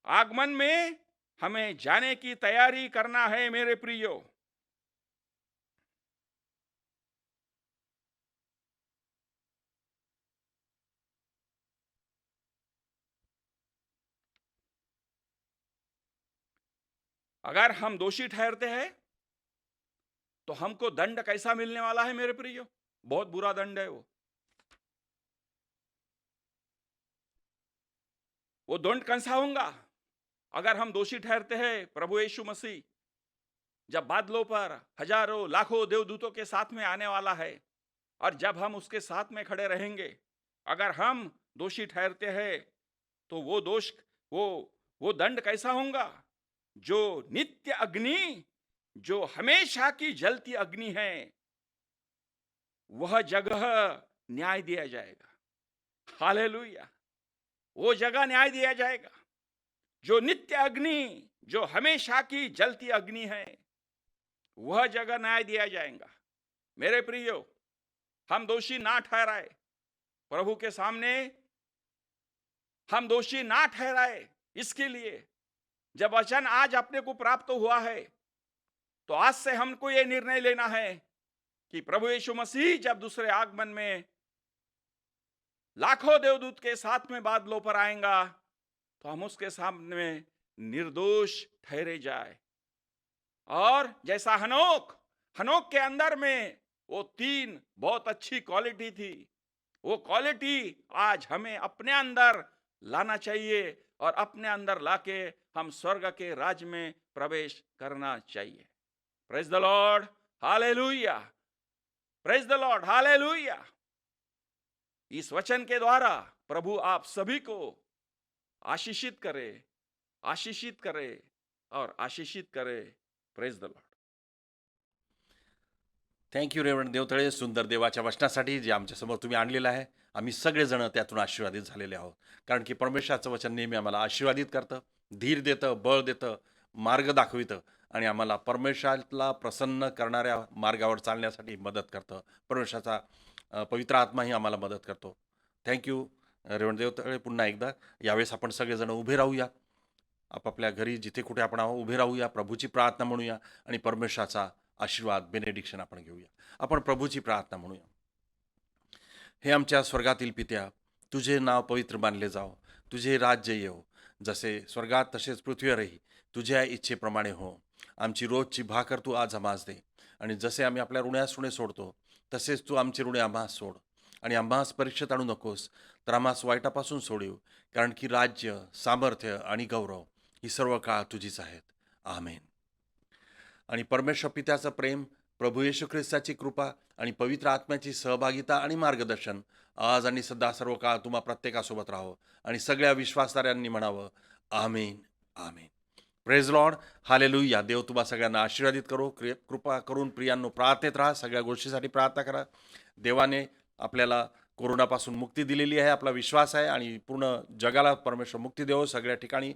आगमन में हमें जाने की तैयारी करना है। मेरे प्रियो, अगर हम दोषी ठहरते हैं तो हमको दंड कैसा मिलने वाला है मेरे प्रियो? बहुत बुरा दंड है वो दंड कैसा होगा? अगर हम दोषी ठहरते हैं, प्रभु यीशु मसीह जब बादलों पर हजारों लाखों देवदूतों के साथ में आने वाला है, और जब हम उसके साथ में खड़े रहेंगे, अगर हम दोषी ठहरते हैं, तो वो दोष वो दंड कैसा होगा? जो नित्य अग्नि, जो हमेशा की जलती अग्नि है, वह जगह न्याय दिया जाएगा। हालेलुया! वो जगह न्याय दिया जाएगा। जो नित्य अग्नि, जो हमेशा की जलती अग्नि है, वह जगह न्याय दिया जाएगा। मेरे प्रियो, हम दोषी ना ठहराए प्रभु के सामने, हम दोषी ना ठहराए। इसके लिए जब वचन आज अपने को प्राप्त हुआ है, तो आज से हमको यह निर्णय लेना है कि प्रभु यीशु मसीह जब दूसरे आगमन में लाखों देवदूत के साथ में बादलों पर आएगा, तो हम उसके सामने निर्दोष ठहरे जाए। और जैसा हनोक के अंदर में वो 3 बहुत अच्छी क्वालिटी थी, वो क्वालिटी आज हमें अपने अंदर लाना चाहिए, और अपने अंदर लाके हम स्वर्ग के राज्य में प्रवेश करना चाहिए। Praise the Lord, hallelujah! Praise the Lord, hallelujah! इस वचन के द्वारा प्रभु आप सभी को आशीषित करे और आशीषित करे। Praise the Lord. Thank you reverend Devtale, सुंदर देवाच्या वचनासाठी जे आमच्यासमोर तुम्ही आणलेलं आहे. आम्ही सगळेजण त्यातून आशीर्वादित झालेले आहोत, कारण की परमेश्वराचं वचन नेहमी आम्हाला आशीर्वादित करतं, धीर देतं, बळ देतं, मार्ग दाखवितं आणि आम्हाला परमेश्वराला प्रसन्न करणाऱ्या मार्गावर चालण्यासाठी मदत करतं. परमेश्वराचा पवित्र आत्माही आम्हाला मदत करतो. Thank you reverend Devtale. पुन्हा एकदा यावेळेस आपण सगळेजण उभे राहूया, आपापल्या घरी जिथे कुठे आपण आहोत उभे राहूया, प्रभूची प्रार्थना म्हणूया आणि परमेश्वराचा आशीर्वाद बेनेडिक्शन आपण घेऊया. आपण प्रभूची प्रार्थना म्हणूया. हे आमच्या स्वर्गातील पित्या, तुझे नाव पवित्र मानले जाओ, तुझे राज्य येवो, जसे स्वर्गात तसेच पृथ्वीवरही तुझ्या इच्छेप्रमाणे हो. आमची रोजची भाकर तू आज आम्हास दे, आणि जसे आम्ही आपल्या ऋण्यास ऋणे सोडतो, तसेच तू आमची ऋणे आम्हास सोड, आणि आम्हास परीक्षेत आणू नकोस, तर आम्हास वाईटापासून सोडीव, कारण की राज्य, सामर्थ्य आणि गौरव ही सर्व काळ तुझीच आहेत. आमेन. आणि परमेश्वर पित्याचं प्रेम, प्रभू येशू ख्रिस्ताची कृपा आणि पवित्र आत्म्याची सहभागिता आणि मार्गदर्शन आज आणि सदा सर्व काळ तुम्हा प्रत्येकासोबत राहो, आणि सगळ्या विश्वासदारांनी म्हणावं, amen, amen. Praise Lord, hallelujah. देव तुम्हा सगळ्यांना आशीर्वादित करो. कृपा करून प्रियांनो प्रार्थनेत राहा, सगळ्या गोष्टीसाठी प्रार्थना करा. देवाने आपल्याला कोरोनापासून मुक्ती दिलेली आहे, आपला विश्वास आहे, आणि पूर्ण जगाला परमेश्वर मुक्ती देवो. सगळ्या ठिकाणी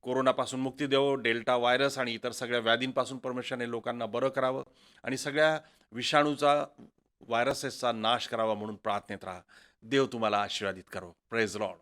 कोरोनापासून मुक्ती देवो. डेल्टा व्हायरस आणि इतर सगळ्या व्याधींपासून परमेश्वराने लोकांना बरं करावं, आणि सगळ्या विषाणूचा, व्हायरसेसचा नाश करावा म्हणून प्रार्थनेत राहा. देव तुम्हाला आशीर्वादित करो. Praise Lord.